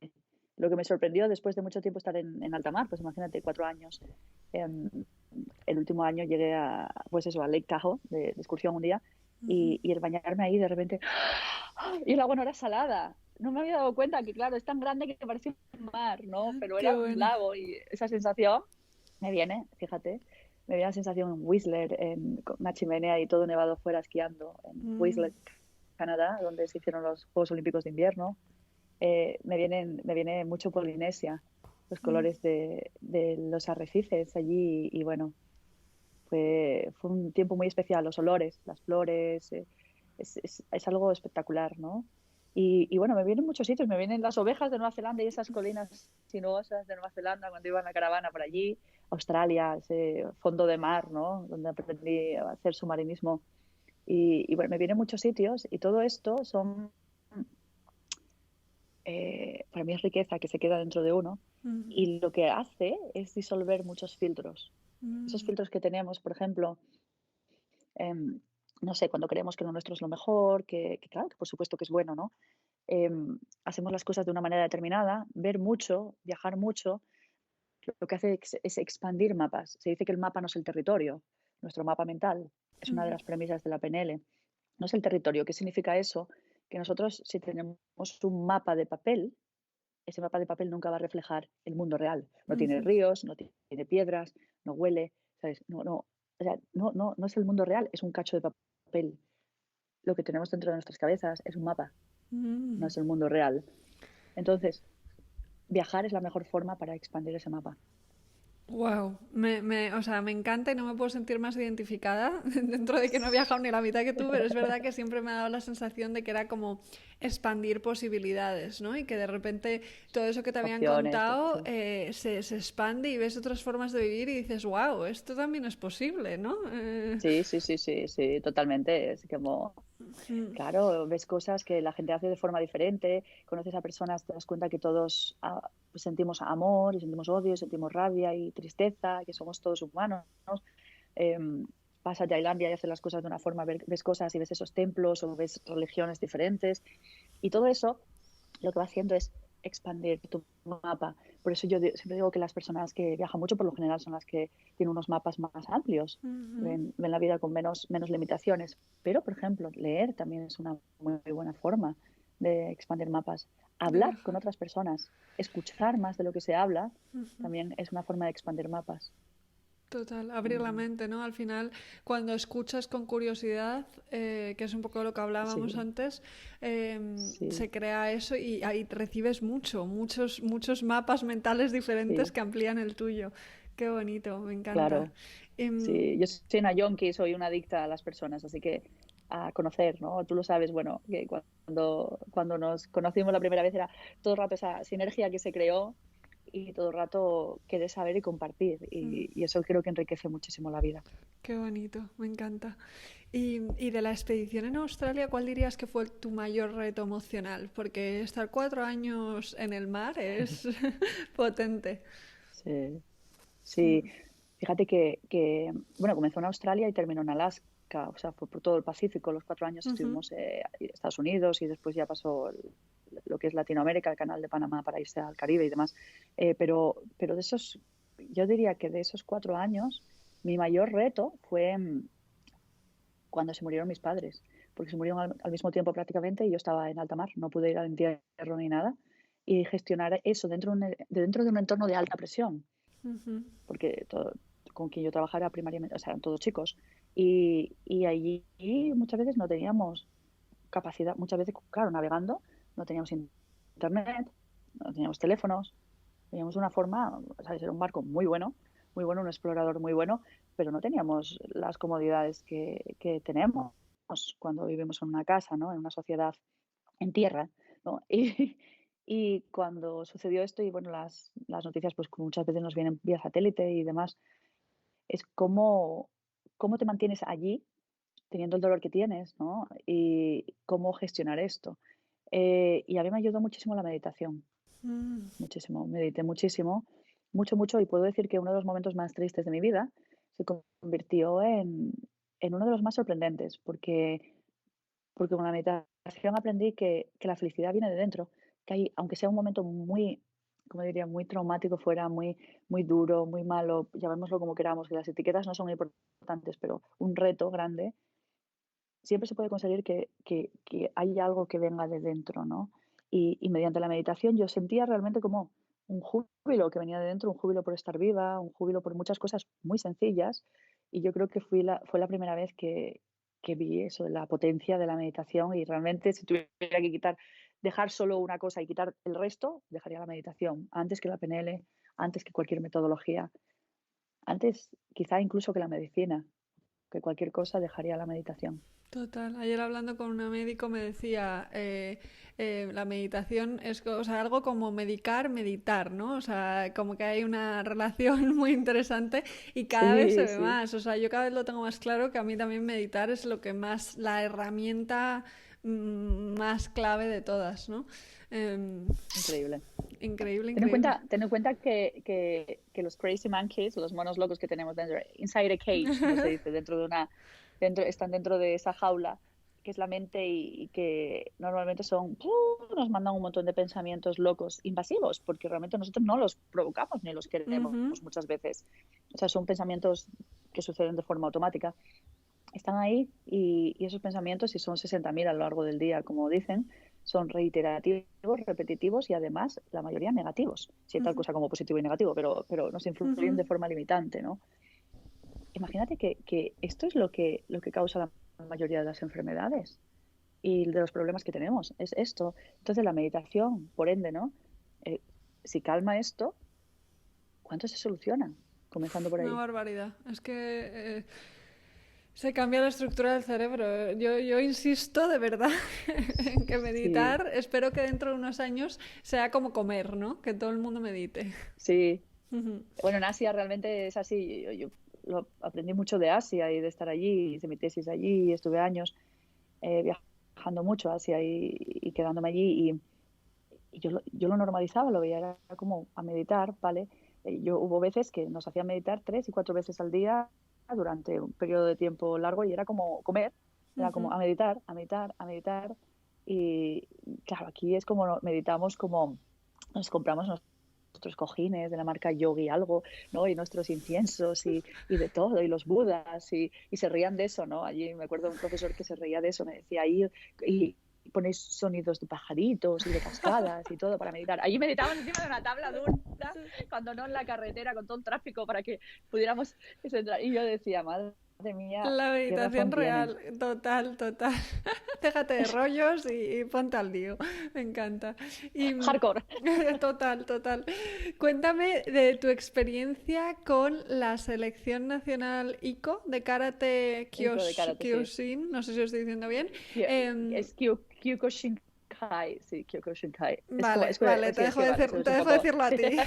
Lo que me sorprendió después de mucho tiempo estar en alta mar, pues imagínate, 4 años. em, el último año llegué pues eso, a Lake Tahoe de excursión un día y el bañarme ahí de repente, ¡ah! Y el agua no era salada. No me había dado cuenta que, claro, es tan grande que parecía un mar, ¿no? Pero Qué era un bueno. lago y esa sensación me viene, fíjate, me viene la sensación en Whistler, con una chimenea y todo nevado fuera esquiando, en Mm, Whistler, Canadá, donde se hicieron los Juegos Olímpicos de Invierno. Me viene mucho Polinesia, los colores de los arrecifes allí y bueno, fue un tiempo muy especial, los olores, las flores, es algo espectacular, ¿no? Y bueno, me vienen muchos sitios, me vienen las ovejas de Nueva Zelanda y esas colinas sinuosas de Nueva Zelanda cuando iba en la caravana por allí, Australia, ese fondo de mar, ¿no? Donde aprendí a hacer submarinismo. Y bueno, me vienen muchos sitios y todo esto son, para mí es riqueza que se queda dentro de uno mm, y lo que hace es disolver muchos filtros. Esos mm, filtros que tenemos, por ejemplo, no sé, cuando creemos que lo nuestro es lo mejor, que claro, que por supuesto que es bueno, ¿no? Hacemos las cosas de una manera determinada, ver mucho, viajar mucho, lo que hace es expandir mapas. Se dice que el mapa no es el territorio, nuestro mapa mental es una de las premisas de la PNL. No es el territorio. ¿Qué significa eso? Que nosotros, si tenemos un mapa de papel, ese mapa de papel nunca va a reflejar el mundo real. No tiene Ujú. ríos, no tiene piedras, no huele, ¿sabes? O sea, no es el mundo real, es un cacho de papel. Lo que tenemos dentro de nuestras cabezas es un mapa, no Mm. es el mundo real. Entonces, viajar es la mejor forma para expandir ese mapa. Wow, o sea, me encanta y no me puedo sentir más identificada dentro de que no he viajado ni la mitad que tú, pero es verdad que siempre me ha dado la sensación de que era como expandir posibilidades, ¿no? Y que de repente todo eso que te habían Opciones, contado sí. se expande y ves otras formas de vivir y dices, wow, esto también es posible, ¿no? Sí, totalmente. Es como, Mm, claro, ves cosas que la gente hace de forma diferente, conoces a personas, te das cuenta que todos pues sentimos amor, y sentimos odio, y sentimos rabia y tristeza, que somos todos humanos. Eh, Vas a Tailandia y haces las cosas de una forma, ves cosas y ves esos templos o ves religiones diferentes. Y todo eso lo que va haciendo es expandir tu mapa. Por eso yo siempre digo que las personas que viajan mucho, por lo general, son las que tienen unos mapas más amplios, ujú. ven la vida con menos limitaciones. Pero, por ejemplo, leer también es una muy buena forma de expandir mapas. De Hablar con viajar. otras personas, escuchar más de lo que se habla, también es una forma de expandir mapas. Total, abrir la Mm, mente, ¿no? Al final, cuando escuchas con curiosidad, que es un poco lo que hablábamos sí, antes, sí, se crea eso y ahí recibes muchos mapas mentales diferentes sí, que amplían el tuyo. Qué bonito, me encanta. claro. Em, Sí, yo soy una yonki, soy una adicta a las personas, así que a conocer, ¿no? Tú lo sabes, bueno, que cuando nos conocimos la primera vez era todo el rato esa sinergia que se creó y todo el rato querer saber y compartir. Y eso creo que enriquece muchísimo la vida. qué bonito, me encanta. Y de la expedición en Australia, ¿cuál dirías que fue tu mayor reto emocional? Porque estar 4 años en el mar es potente. Sí, sí. Fíjate bueno, comenzó en Australia y terminó en Alaska, o sea, fue por todo el Pacífico. Los 4 años Ujú. estuvimos en Estados Unidos y después ya pasó lo que es Latinoamérica, el Canal de Panamá para irse al Caribe y demás. Pero yo diría que de esos 4 años, mi mayor reto fue cuando se murieron mis padres, porque se murieron al mismo tiempo prácticamente y yo estaba en alta mar, no pude ir al entierro ni nada. Y gestionar eso dentro de un entorno de alta presión Ujú. porque con quien yo trabajaba primariamente, o sea, eran todos chicos. Y allí muchas veces no teníamos capacidad, muchas veces, claro, navegando, no teníamos internet, no teníamos teléfonos, teníamos una forma, ¿sabes? Era un barco muy bueno, un explorador muy bueno, pero no teníamos las comodidades que tenemos cuando vivimos en una casa, ¿no? En una sociedad en tierra, ¿no? Y cuando sucedió esto, y bueno, las noticias pues muchas veces nos vienen vía satélite y demás, es cómo te mantienes allí teniendo el dolor que tienes, ¿no? Y cómo gestionar esto. Y a mí me ayudó muchísimo la meditación, Mm. muchísimo, medité muchísimo, mucho, y puedo decir que uno de los momentos más tristes de mi vida se convirtió en uno de los más sorprendentes, porque con la meditación aprendí que la felicidad viene de dentro, que hay, aunque sea un momento muy, como diría, muy traumático fuera, muy duro, muy malo, llamémoslo como queramos, que las etiquetas no son importantes, pero un reto grande, siempre se puede conseguir que haya algo que venga de dentro, ¿no? Y mediante la meditación yo sentía realmente como un júbilo que venía de dentro, un júbilo por estar viva, un júbilo por muchas cosas muy sencillas. Y yo creo que fue la primera vez que vi eso, la potencia de la meditación y realmente si tuviera que dejar solo una cosa y quitar el resto, dejaría la meditación antes que la PNL, antes que cualquier metodología, antes quizá incluso que la medicina, que cualquier cosa dejaría la meditación. Total. Ayer hablando con una médico me decía, la meditación es o sea, algo como meditar, ¿no? O sea, como que hay una relación muy interesante y cada vez se Sí, ve sí. más. O sea, yo cada vez lo tengo más claro que a mí también meditar es lo que más, la herramienta más clave de todas, ¿no? Em, Increíble. increíble, increíble. Ten en cuenta que los crazy monkeys, los monos locos que tenemos dentro, inside a cage, como se dice, están dentro de esa jaula, que es la mente y que normalmente nos mandan un montón de pensamientos locos, invasivos, porque realmente nosotros no los provocamos ni los queremos Ujú. muchas veces. O sea, son pensamientos que suceden de forma automática. Están ahí y esos pensamientos, si son 60.000 a lo largo del día, como dicen, son reiterativos, repetitivos y además la mayoría negativos. Si hay tal cosa como positivo y negativo, pero nos influyen de forma limitante, ¿no? Imagínate que esto es lo que causa la mayoría de las enfermedades y de los problemas que tenemos, es esto. Entonces la meditación, por ende, ¿no? Si calma esto, ¿cuánto se soluciona? Comenzando por Una ahí. barbaridad. Es que se cambia la estructura del cerebro. Yo insisto de verdad en que Sí, meditar, espero que dentro de unos años sea como comer, ¿no? Que todo el mundo medite. sí. Bueno, en Asia realmente es así. Yo lo aprendí mucho de Asia y de estar allí, hice mi tesis allí, y estuve años viajando mucho a Asia y quedándome allí. Y yo lo normalizaba, lo veía era como a meditar, ¿vale? Hubo veces que nos hacían meditar 3 y 4 veces al día durante un periodo de tiempo largo y era como comer, era como a meditar, a meditar, a meditar. Y claro, aquí es como meditamos como nos compramos nuestros cojines de la marca Yogi algo, ¿no? Y nuestros inciensos y de todo, y los budas, y se reían de eso, ¿no? Allí me acuerdo de un profesor que se reía de eso, me decía, ahí y ponéis sonidos de pajaritos y de cascadas y todo para meditar. Allí meditábamos encima de una tabla dura, cuando no en la carretera, con todo el tráfico, para que pudiéramos entrar. Y yo decía, madre mía, La qué meditación razón tienen. real, total, total. Déjate de rollos y ponte al lío. Me encanta. Y Hardcore. total, total. Cuéntame de tu experiencia con la selección nacional ICO de karate Ico de karate, sí. Kyokushin, no sé si lo estoy diciendo bien. Em, Es Kyokushinkai, sí, Kyokushinkai. vale, vale, Sí, es que vale, te es un dejo poco. decirlo a ti.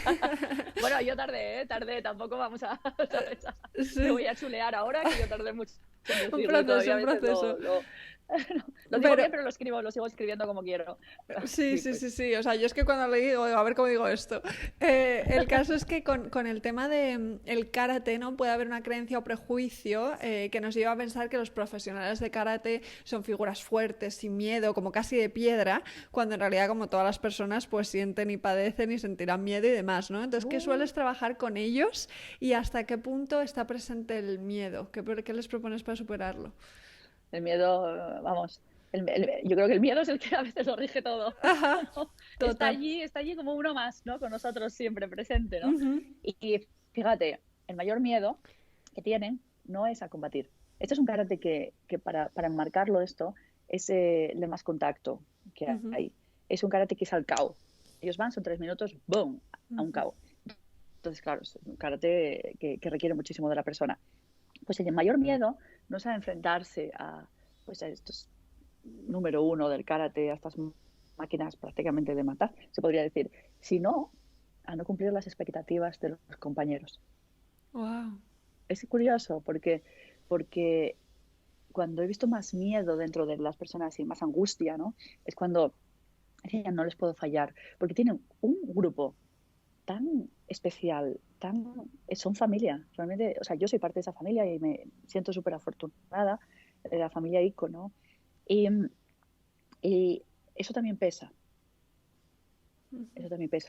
Bueno, yo tardé, tampoco vamos a, ¿sabes? Te Sí, voy a chulear ahora, que yo tardé mucho en un decirlo y proceso, todavía a un veces proceso. lo digo Pero bien, pero lo sigo escribiendo como quiero. sí, Sí, sí, sí, pues. sí. O sea, yo es que cuando le digo, a ver cómo digo esto. El caso es que con el tema de el karate, ¿no? Puede haber una creencia o prejuicio que nos lleva a pensar que los profesionales de karate son figuras fuertes, sin miedo, como casi de piedra, cuando en realidad, como todas las personas, pues sienten y padecen y sentirán miedo y demás, ¿no? Entonces, ¿qué uh, sueles trabajar con ellos y hasta qué punto está presente el miedo? ¿Qué les propones para superarlo? el miedo, vamos. Yo creo que el miedo es el que a veces lo rige todo. Ajá, total. Está allí como uno más, ¿no? Con nosotros siempre presente, ¿no? Ujú, Y fíjate, el mayor miedo que tienen no es a combatir. Este es un karate que para enmarcarlo esto es el de más contacto que ujú, hay. Es un karate que es al KO. Ellos van, son 3 minutos, ¡boom!, a un ujú. KO. Entonces, claro, es un karate que requiere muchísimo de la persona. Pues el mayor miedo no es a enfrentarse pues a estos número uno del karate, a estas máquinas prácticamente de matar, se podría decir, sino a no cumplir las expectativas de los compañeros. Wow. Es curioso porque cuando he visto más miedo dentro de las personas y más angustia, ¿no? Es cuando decían, no les puedo fallar, porque tienen un grupo tan especial, son familia, realmente, o sea, yo soy parte de esa familia y me siento súper afortunada de la familia ICO, ¿no? Y, y eso también pesa,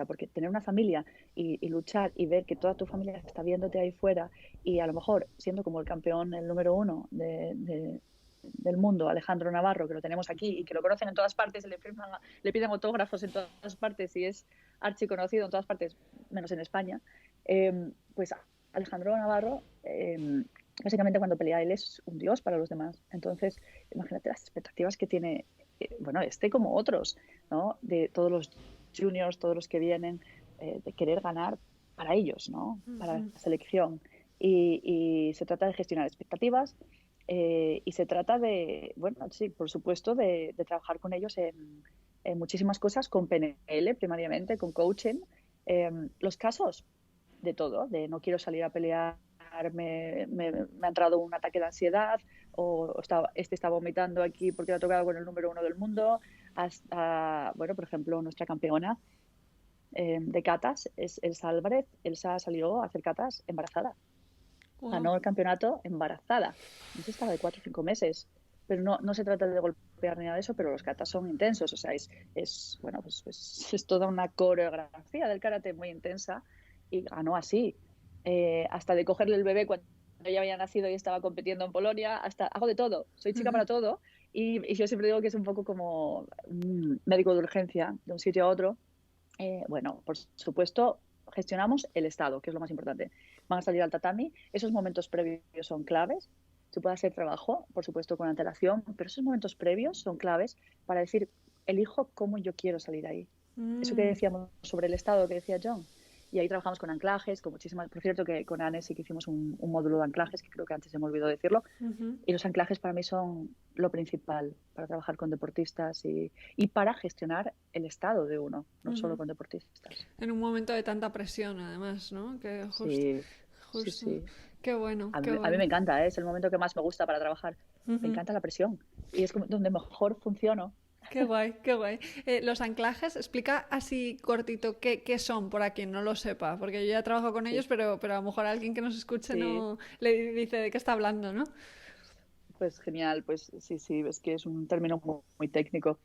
porque tener una familia y luchar y ver que toda tu familia está viéndote ahí fuera y a lo mejor siendo como el campeón, el número uno del mundo, Alejandro Navarro, que lo tenemos aquí y que lo conocen en todas partes, le piden autógrafos en todas partes y es archiconocido en todas partes, menos en España, pues Alejandro Navarro, básicamente cuando pelea él es un dios para los demás. Entonces, imagínate las expectativas que tiene, bueno, como otros, ¿no? De todos los juniors, todos los que vienen, de querer ganar para ellos, ¿no? Para la selección. Y se trata de gestionar expectativas y se trata de, bueno, sí, por supuesto, de trabajar con ellos en muchísimas cosas, con PNL primariamente, con coaching. Los casos de todo, de no quiero salir a pelear, me ha entrado un ataque de ansiedad o está vomitando aquí porque ha tocado con el número uno del mundo, hasta, bueno, por ejemplo, nuestra campeona de catas es Elsa Álvarez. Elsa salió a hacer catas embarazada. Wow. Ganó el campeonato embarazada. No sé si estaba de 4 o 5 meses. Pero no se trata de golpear ni nada de eso, pero los katas son intensos. O sea, bueno, pues es toda una coreografía del karate muy intensa y ganó así. Hasta de cogerle el bebé cuando ya había nacido y estaba compitiendo en Polonia, hasta hago de todo. Soy chica para todo Y yo siempre digo que es un poco como un médico de urgencia de un sitio a otro. Bueno, por supuesto, gestionamos el estado, que es lo más importante. Van a salir al tatami, esos momentos previos son claves. Se puede hacer trabajo, por supuesto, con antelación, pero esos momentos previos son claves para decir, elijo cómo yo quiero salir ahí. Eso que Mm, decíamos sobre el estado que decía John. Y ahí trabajamos con anclajes, con muchísimas. Por cierto, que con Anne sí que hicimos un módulo de anclajes, que creo que antes se me olvidó decirlo. ujú. Y los anclajes para mí son lo principal para trabajar con deportistas y para gestionar el estado de uno, no solo Ujú. con deportistas. En un momento de tanta presión, además, ¿no? Que justo, Sí, sí, justo. sí. Qué bueno, qué A mí bueno. me encanta, ¿eh? Es el momento que más me gusta para trabajar. Me Ujú. encanta la presión y es donde mejor funciono. Qué guay, qué guay. Los anclajes, explica así cortito qué son, para quien no lo sepa, porque yo ya trabajo con ellos, Sí, pero a lo mejor alguien que nos escuche sí, no le dice de qué está hablando, ¿no? pues genial, pues sí, sí, es que es un término muy, muy técnico.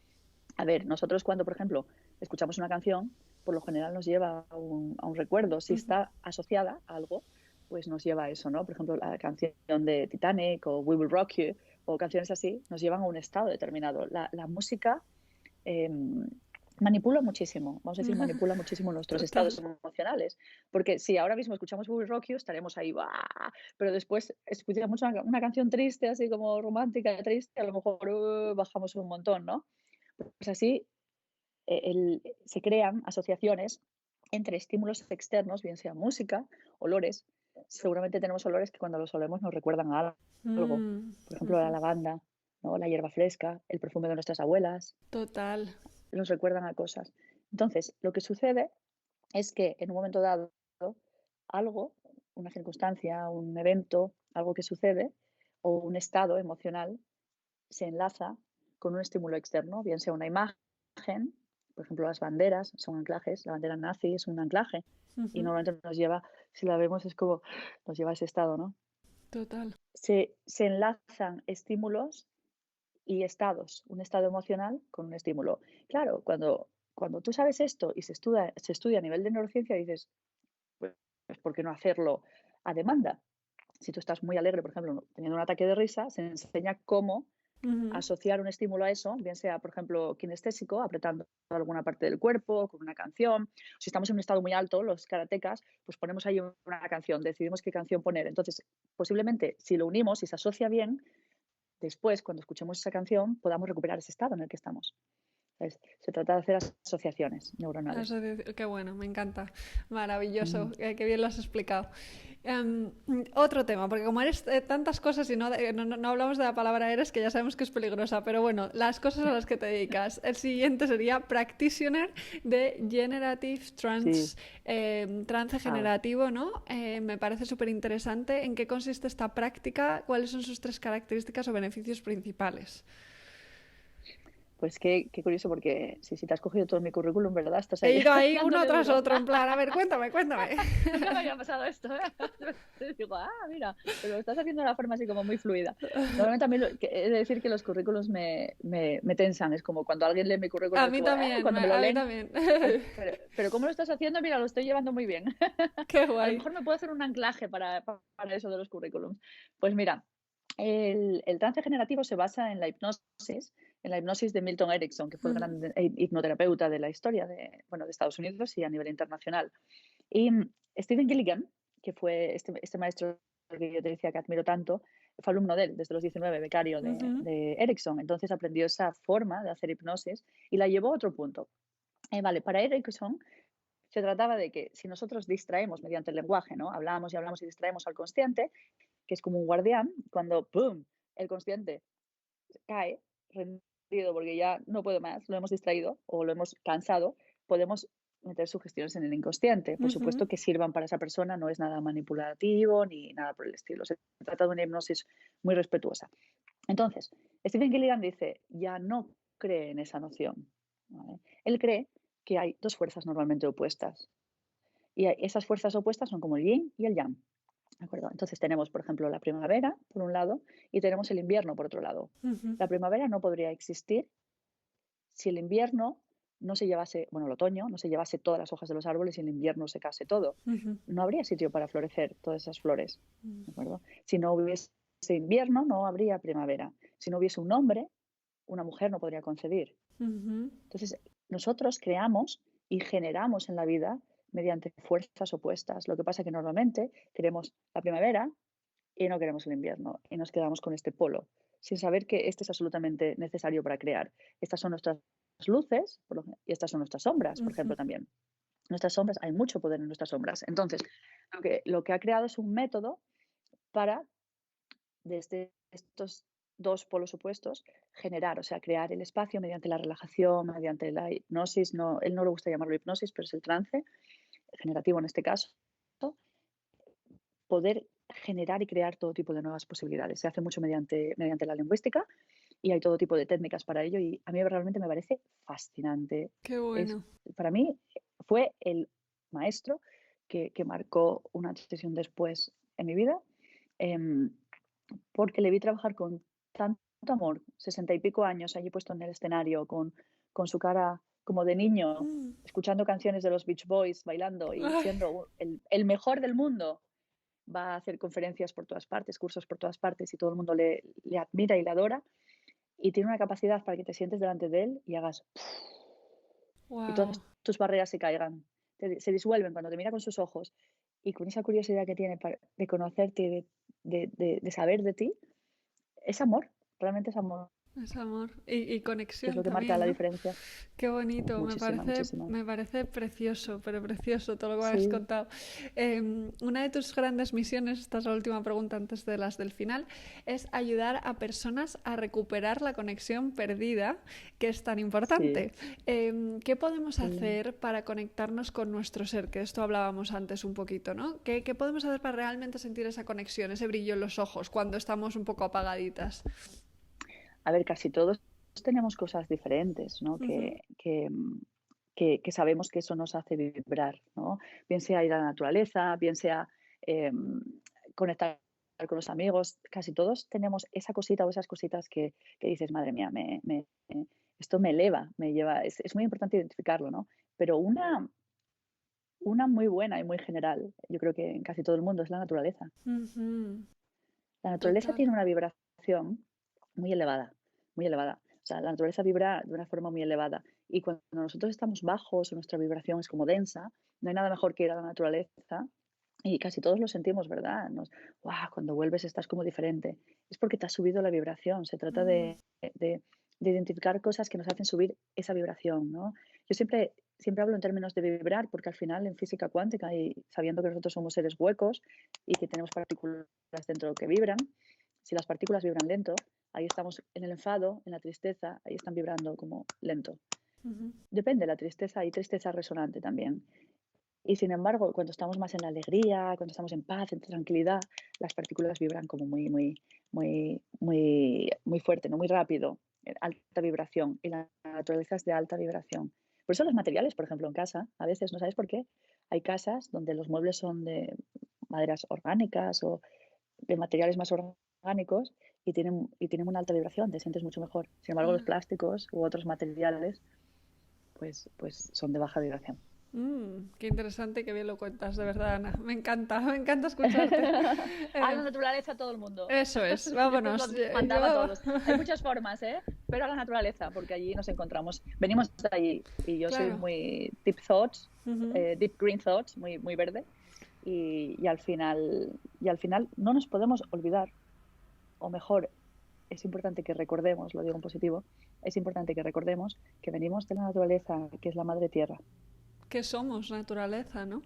A ver, nosotros cuando, por ejemplo, escuchamos una canción, por lo general nos lleva a un recuerdo. Si Ujú. está asociada a algo, pues nos lleva a eso, ¿no? Por ejemplo, la canción de Titanic o We Will Rock You o canciones así nos llevan a un estado determinado. La música eh, manipula muchísimo, vamos a decir, manipula muchísimo nuestros Total. estados emocionales. Porque si ahora mismo escuchamos We Will Rock You, estaremos ahí, ¡bah! Pero después escuchamos una canción triste, así como romántica, triste, a lo mejor bajamos un montón, ¿no? Pues así se crean asociaciones entre estímulos externos, bien sea música, olores. Seguramente tenemos olores que cuando los olemos nos recuerdan a algo. Mm, Por ejemplo, la ujú. lavanda, ¿no? La hierba fresca, el perfume de nuestras abuelas, Total. nos recuerdan a cosas. Entonces, lo que sucede es que en un momento dado, algo, una circunstancia, un evento, algo que sucede, o un estado emocional, se enlaza con un estímulo externo, bien sea una imagen, por ejemplo, las banderas son anclajes, la bandera nazi es un anclaje y Ujú. normalmente nos lleva, si la vemos es como, nos lleva a ese estado, ¿no? Total. Se enlazan estímulos y estados, un estado emocional con un estímulo. Claro, cuando tú sabes esto y se estudia a nivel de neurociencia, dices, pues, ¿por qué no hacerlo a demanda? Si tú estás muy alegre, por ejemplo, teniendo un ataque de risa, se enseña cómo Ujú. asociar un estímulo a eso, bien sea, por ejemplo, kinestésico, apretando alguna parte del cuerpo, con una canción. Si estamos en un estado muy alto, los karatecas, pues ponemos ahí una canción, decidimos qué canción poner. Entonces, posiblemente, si lo unimos y se asocia bien, después, cuando escuchemos esa canción, podamos recuperar ese estado en el que estamos. Entonces, se trata de hacer asociaciones neuronales. Qué bueno, me encanta. Maravilloso, Mm. qué bien lo has explicado. Otro tema, porque como eres tantas cosas y no hablamos de la palabra eres, que ya sabemos que es peligrosa, pero bueno, las cosas a las que te dedicas. El siguiente sería practitioner de Generative Sí, Trance ah, generativo, ¿no? Me parece súper interesante. ¿En qué consiste esta práctica? ¿Cuáles son sus tres características o beneficios principales? pues qué curioso porque si te has cogido todo mi currículum, ¿verdad? Estás He ahí ido ahí uno dándole tras duro. otro, en plan, a ver, cuéntame, cuéntame. Nunca me había pasado esto, ¿eh? Digo, mira, pero lo estás haciendo de una forma así como muy fluida. Normalmente a mí he de decir que los currículums me tensan. Es como cuando alguien lee mi currículum, A es mí como, también, cuando me lo a mí leen, también. pero ¿cómo lo estás haciendo? Mira, lo estoy llevando muy bien. Qué A lo guay. mejor me puedo hacer un anclaje para eso de los currículums. Pues mira, el trance generativo se basa en la hipnosis de Milton Erickson, que fue el Mm, gran hipnoterapeuta de la historia bueno, de Estados Unidos y a nivel internacional. Y Stephen Gilligan, que fue este maestro que yo te decía que admiro tanto, fue alumno de él desde los 19, becario ujú, de Erickson. Entonces aprendió esa forma de hacer hipnosis y la llevó a otro punto. Vale, para Erickson se trataba de que si nosotros distraemos mediante el lenguaje, ¿no? Hablamos y hablamos y distraemos al consciente, que es como un guardián, cuando ¡pum! El consciente cae rendido porque ya no puede más, lo hemos distraído o lo hemos cansado, podemos meter sugestiones en el inconsciente. Por ujú. supuesto que sirvan para esa persona, no es nada manipulativo ni nada por el estilo. Se trata de una hipnosis muy respetuosa. Entonces, Stephen Gilligan dice, ya no cree en esa noción. ¿Vale? Él cree que hay dos fuerzas normalmente opuestas. Y esas fuerzas opuestas son como el yin y el yang. ¿De acuerdo? Entonces tenemos, por ejemplo, la primavera, por un lado, y tenemos el invierno, por otro lado. Ujú, La primavera no podría existir si el invierno no se llevase, bueno, el otoño no se llevase todas las hojas de los árboles y el invierno secase todo. ujú, No habría sitio para florecer todas esas flores. ¿De acuerdo? Si no hubiese invierno, no habría primavera. Si no hubiese un hombre, una mujer no podría concebir. Ujú. Entonces, nosotros creamos y generamos en la vida mediante fuerzas opuestas. Lo que pasa es que normalmente queremos la primavera y no queremos el invierno y nos quedamos con este polo, sin saber que este es absolutamente necesario para crear. Estas son nuestras luces y estas son nuestras sombras, por ejemplo, Ujú. también. Nuestras sombras, hay mucho poder en nuestras sombras. Entonces, lo que ha creado es un método para, desde estos dos polos opuestos, generar, o sea, crear el espacio mediante la relajación, mediante la hipnosis. No, él no le gusta llamarlo hipnosis, pero es el trance generativo en este caso, poder generar y crear todo tipo de nuevas posibilidades. Se hace mucho mediante la lingüística y hay todo tipo de técnicas para ello y a mí realmente me parece fascinante. Qué Es, bueno. para mí fue el maestro que marcó una decisión después en mi vida, em, porque le vi trabajar con tanto amor, 60 y pico años allí puesto en el escenario, con su cara como de niño, Mm. escuchando canciones de los Beach Boys, bailando y Ay, siendo el mejor del mundo. Va a hacer conferencias por todas partes, cursos por todas partes y todo el mundo le admira y le adora y tiene una capacidad para que te sientes delante de él y hagas y wow. todas tus barreras se caigan, se disuelven cuando te mira con sus ojos y con esa curiosidad que tiene de conocerte, de saber de ti, es amor, realmente es amor, Es amor y que es conexión lo que marca también, la ¿no? diferencia. Qué bonito, Muchísima, muchísima. me parece precioso, pero precioso todo lo que me has Sí, contado. Una de tus grandes misiones, esta es la última pregunta antes de las del final, es ayudar a personas a recuperar la conexión perdida, que es tan sí, importante. ¿Qué podemos sí. hacer para conectarnos con nuestro ser? Que esto hablábamos antes un poquito, ¿no? ¿Qué podemos hacer para realmente sentir esa conexión, ese brillo en los ojos cuando estamos un poco apagaditas? A ver, casi todos tenemos cosas diferentes, ¿no? Ujú. Que sabemos que eso nos hace vibrar, ¿no? Bien sea ir a la naturaleza, bien sea conectar con los amigos, casi todos tenemos esa cosita o esas cositas que dices, madre mía, esto me eleva, me lleva, es muy importante identificarlo, ¿no? Pero una muy buena y muy general, yo creo que en casi todo el mundo, es la naturaleza. Ujú. La naturaleza Total. tiene una vibración muy elevada, muy elevada. O sea, la naturaleza vibra de una forma muy elevada. Y cuando nosotros estamos bajos o nuestra vibración es como densa, no hay nada mejor que ir a la naturaleza. Y casi todos lo sentimos, ¿verdad? ¡Guau! Cuando vuelves estás como diferente. Es porque te has subido la vibración. Se trata Mm. de identificar cosas que nos hacen subir esa vibración, ¿no? Yo siempre hablo en términos de vibrar, porque al final en física cuántica y sabiendo que nosotros somos seres huecos y que tenemos partículas dentro que vibran, si las partículas vibran lento, ahí estamos en el enfado, en la tristeza, ahí están vibrando como lento. Ujú. Depende, la tristeza, hay tristeza resonante también. Y sin embargo, cuando estamos más en la alegría, cuando estamos en paz, en tranquilidad, las partículas vibran como muy fuerte, no muy rápido, alta vibración. Y la naturaleza es de alta vibración. Por eso los materiales, por ejemplo, en casa, a veces, ¿no sabes por qué? Hay casas donde los muebles son de maderas orgánicas o de materiales más orgánicos y tienen una alta vibración, te sientes mucho mejor. Sin embargo, los Ah. plásticos u otros materiales, pues son de baja vibración. Qué interesante, qué bien lo cuentas, de verdad, Ana. Me encanta escucharte. A Eh, la naturaleza todo el mundo. Eso es, Yo os lo vámonos. mandaba a Yo, todos. Hay muchas formas, ¿eh? Pero a la naturaleza, porque allí nos encontramos. Venimos de allí y yo soy claro. muy deep thoughts, Ujú. deep green thoughts, muy verde. Y al final no nos podemos olvidar, o mejor, es importante que recordemos, lo digo en positivo, es importante que recordemos que venimos de la naturaleza, que es la madre tierra. Que somos naturaleza, ¿no?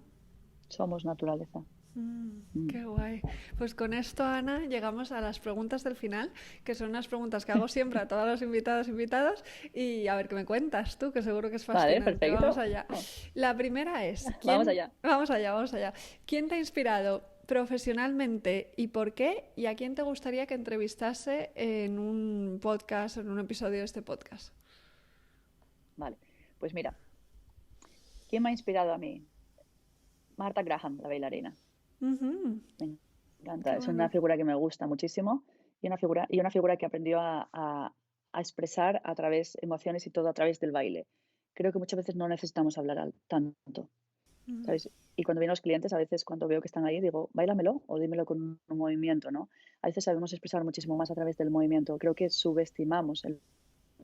Somos naturaleza. Mm. Qué guay. Pues con esto, Ana, llegamos a las preguntas del final, que son unas preguntas que hago siempre a todos los invitados e invitadas, y a ver qué me cuentas tú, que seguro que es Vale, fascinante. Vamos perfecto. allá. La primera es, Vamos allá. Vamos allá, vamos allá. ¿Quién te ha inspirado profesionalmente y por qué? ¿Y a quién te gustaría que entrevistase en un podcast, en un episodio de este podcast? Vale. Pues mira, ¿quién me ha inspirado a mí? Martha Graham, la bailarina. Ujú. Me Qué encanta. Es una bueno. figura que me gusta muchísimo y una figura que aprendió a expresar a través emociones y todo a través del baile. Creo que muchas veces no necesitamos hablar tanto, ¿sabes? Y cuando vienen los clientes, a veces cuando veo que están ahí, digo, báilamelo o dímelo con un movimiento, ¿no? A veces sabemos expresar muchísimo más a través del movimiento. Creo que subestimamos el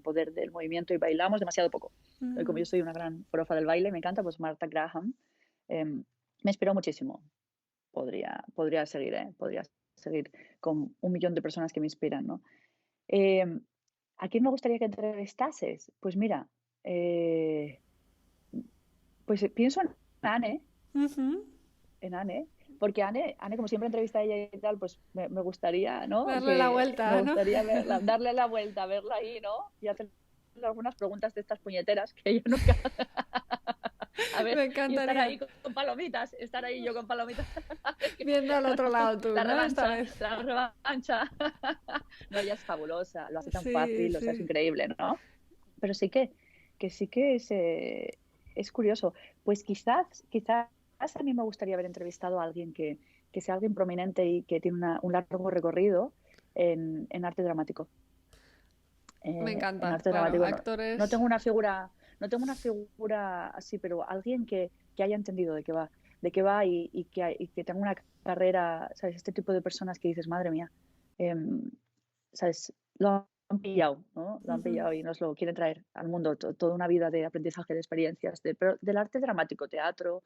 poder del movimiento y bailamos demasiado poco. Como yo soy una gran profa del baile, me encanta, pues Martha Graham me inspiró muchísimo. Podría seguir, podría seguir con 1 millón de personas que me inspiran, ¿no? ¿A quién me gustaría que entrevistases? Pues mira, pues pienso en Anne, porque Anne, como siempre entrevista a ella y tal, pues me gustaría, ¿no? Darle la Me vuelta, ¿no? gustaría darle la vuelta, verla ahí, ¿no? Y hacerle algunas preguntas de estas puñeteras que ella nunca hace. A ver, Me y estar ahí encantaría. con palomitas, estar ahí yo con palomitas. Viendo al otro lado tú, La ¿no? Esta revancha, vez. la revancha. No, ella es fabulosa, lo hace tan Sí, fácil, o sea, es sí. increíble, ¿no? Pero sí que es curioso. Pues quizás a mí me gustaría haber entrevistado a alguien que sea alguien prominente y que tiene un largo recorrido en arte dramático. Me En encanta, arte claro. dramático no Actores. tengo una figura, no tengo una figura así, pero alguien que haya entendido de qué va y que tenga una carrera, ¿sabes? Este tipo de personas que dices, madre mía, ¿sabes? Lo han pillado, ¿no? Lo han pillado y nos lo quieren traer al mundo, toda una vida de aprendizaje, de experiencias, pero del arte dramático, teatro,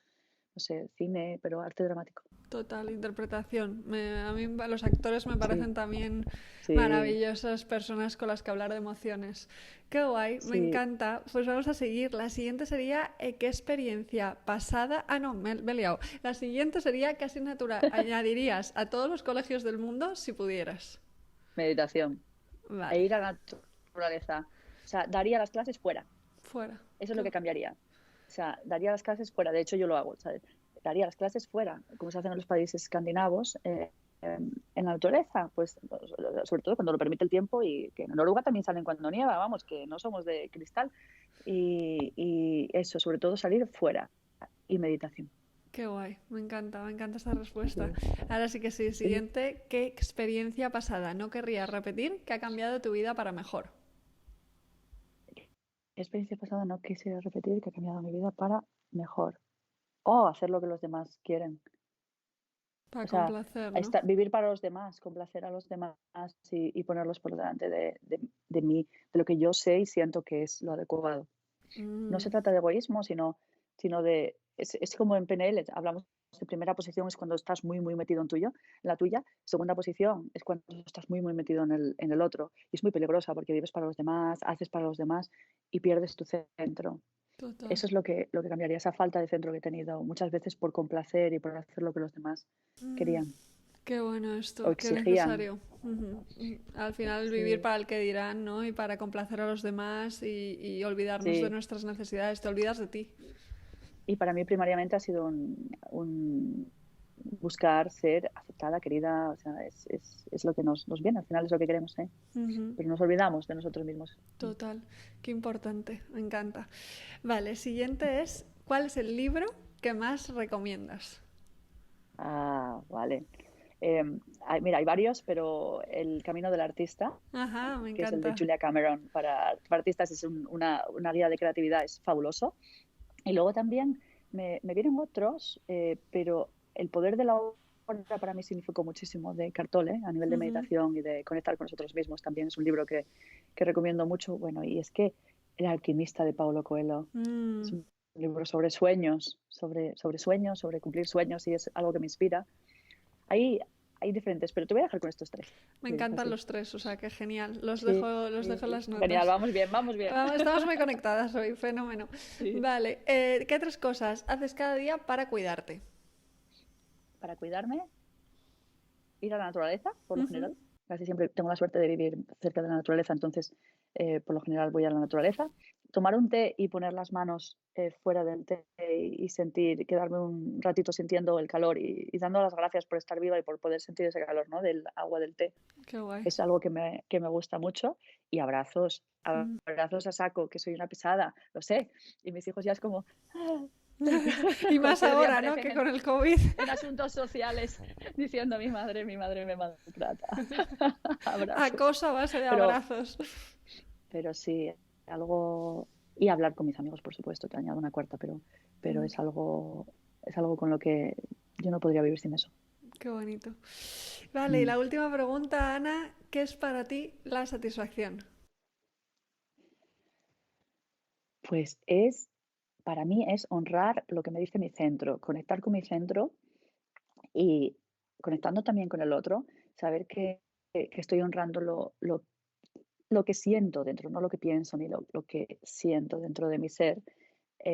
no sé, cine, pero arte dramático. Total, interpretación. A mí los actores me Sí, parecen también sí, maravillosas personas con las que hablar de emociones. Qué guay, me sí. encanta. Pues vamos a seguir. La siguiente sería ¿qué experiencia pasada? Ah, no, me he liado. La siguiente sería ¿qué asignatura añadirías a todos los colegios del mundo si pudieras? Meditación e Vale, ir a la naturaleza. O sea, daría las clases fuera. fuera. Eso es lo que cambiaría. O sea, daría las clases fuera. De hecho, yo lo hago, ¿sabes? Daría las clases fuera, como se hacen en los países escandinavos, en la naturaleza, pues sobre todo cuando lo permite el tiempo y que en Noruega también salen cuando nieva, vamos, que no somos de cristal. Y eso, sobre todo salir fuera y meditación. Qué guay, me encanta esta respuesta. Sí, Ahora sí que sí, sí. siguiente, ¿qué experiencia pasada no querrías repetir que ha cambiado tu vida para mejor? ¿Qué experiencia pasada no quisiera repetir que ha cambiado mi vida para mejor? O hacer lo que los demás quieren. Para O sea, complacer, ¿no? vivir para los demás, complacer a los demás y ponerlos por delante de mí, de lo que yo sé y siento que es lo adecuado. No se Mm, trata de egoísmo, sino de... Es como en PNL, hablamos de primera posición es cuando estás muy, muy metido en la tuya. Segunda posición es cuando estás muy, muy metido en el otro. Y es muy peligrosa porque vives para los demás, haces para los demás y pierdes tu centro. total. Eso es lo que cambiaría, esa falta de centro que he tenido muchas veces por complacer y por hacer lo que los demás querían Qué bueno o esto, qué exigían. necesario. Al final vivir Sí, para el que dirán, ¿no? Y para complacer a los demás y olvidarnos de sí. nuestras necesidades. Te olvidas de ti. Y para mí primariamente ha sido buscar ser aceptada, querida, o sea, es lo que nos viene, al final es lo que queremos, ¿eh? Ujú, Pero nos olvidamos de nosotros mismos. total, qué importante, me encanta. Vale, siguiente es, ¿cuál es el libro que más recomiendas? Ah, vale. Mira, hay varios, pero El Camino del Artista, Ajá, me que es el de encanta. Julia Cameron para artistas, es una guía de creatividad, es fabuloso. Y luego también me vienen otros, pero El poder de la hora para mí significó muchísimo de Cartole, a nivel de Ujú. meditación y de conectar con nosotros mismos. También es un libro que recomiendo mucho. Bueno, y es que El alquimista de Paulo Coelho es Mm, un libro sobre sueños, sobre sueños, sobre cumplir sueños y es algo que me inspira. Hay, hay diferentes, pero te voy a dejar con estos tres. me Sí, encantan así. los tres, o sea, qué genial. Sí, Los dejo en las genial, notas. vamos bien, vamos bien. Estamos muy conectadas hoy, fenómeno. Sí. Vale, ¿qué tres cosas haces cada día para cuidarte? Para cuidarme, ir a la naturaleza, por lo Ujú. general. Casi siempre tengo la suerte de vivir cerca de la naturaleza, entonces por lo general voy a la naturaleza. Tomar un té y poner las manos fuera del té y sentir, quedarme un ratito sintiendo el calor y dando las gracias por estar viva y por poder sentir ese calor, ¿no? Del agua del té. Qué guay. Es algo que me gusta mucho. Y Mm. abrazos a saco, que soy una pesada, lo sé. Y mis hijos ya es como, "Ah", Y más cualquier día ahora, ¿no? aparecen Que con el COVID. en asuntos sociales diciendo mi madre me maltrata. Abrazos. Acoso a base de Pero, abrazos. pero sí, algo... Y hablar con mis amigos, por supuesto, te añado una cuarta, pero Mm, es algo con lo que yo no podría vivir sin eso. qué bonito. Vale, y Mm. la última pregunta, Ana, ¿qué es para ti la satisfacción? Pues para mí es honrar lo que me dice mi centro, conectar con mi centro y conectando también con el otro, saber que estoy honrando lo que siento dentro, no lo que pienso ni lo que siento dentro de mi ser,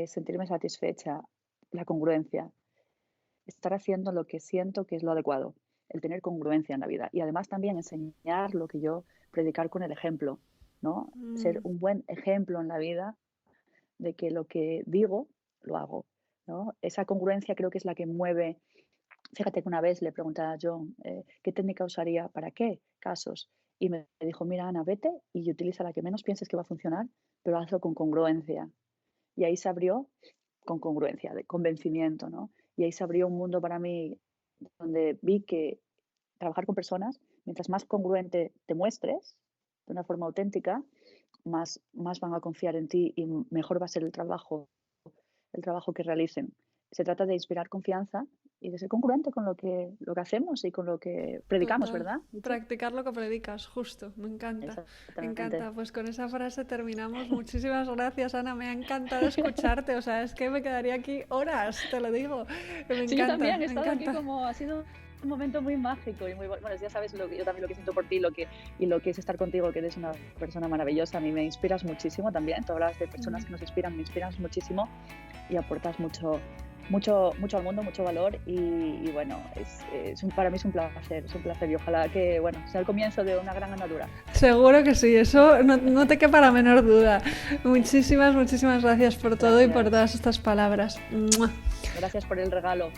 sentirme satisfecha, la congruencia, estar haciendo lo que siento que es lo adecuado, el tener congruencia en la vida y además también enseñar lo que yo, predicar con el ejemplo, ¿no? Ser Mm, un buen ejemplo en la vida de que lo que digo, lo hago, ¿no? Esa congruencia creo que es la que mueve. Fíjate que una vez le pregunté a John, ¿qué técnica usaría para qué casos? Y me dijo, mira, Ana, vete y utiliza la que menos pienses que va a funcionar, pero hazlo con congruencia. Y ahí se abrió con congruencia, de convencimiento, ¿no? Y ahí se abrió un mundo para mí donde vi que trabajar con personas, mientras más congruente te muestres, de una forma auténtica, más van a confiar en ti y mejor va a ser el trabajo que realicen. Se trata de inspirar confianza y de ser congruente con lo que hacemos y con lo que predicamos, total. ¿verdad? ¿Ichi? Practicar lo que predicas, justo. Me encanta. Me Exactamente. encanta. Pues con esa frase terminamos. Muchísimas gracias, Ana. Me ha encantado escucharte. O sea, es que me quedaría aquí horas, te lo digo. Me Sí, yo encanta, también he me estado aquí encanta. como, ha sido un momento muy mágico y muy bueno. Bueno, ya sabes yo también lo que siento por ti y lo que es estar contigo, que eres una persona maravillosa. A mí me inspiras muchísimo también. Tú hablas de personas que nos inspiran, me inspiras muchísimo y aportas mucho al mundo, mucho valor y bueno, para mí es un placer y ojalá que, bueno, sea el comienzo de una gran andadura. Seguro que sí, eso no te quepa la menor duda. Muchísimas, muchísimas gracias por todo y por Gracias. todas estas palabras. ¡Mua! Gracias por el regalo.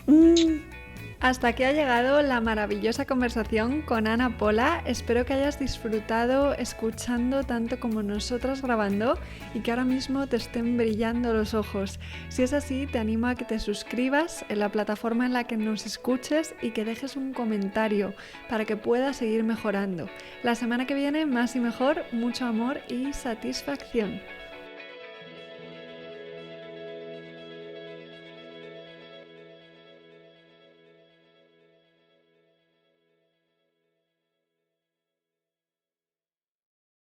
Hasta aquí ha llegado la maravillosa conversación con Ana Pola. Espero que hayas disfrutado escuchando tanto como nosotras grabando y que ahora mismo te estén brillando los ojos. Si es así, te animo a que te suscribas en la plataforma en la que nos escuches y que dejes un comentario para que puedas seguir mejorando. La semana que viene, más y mejor, mucho amor y satisfacción.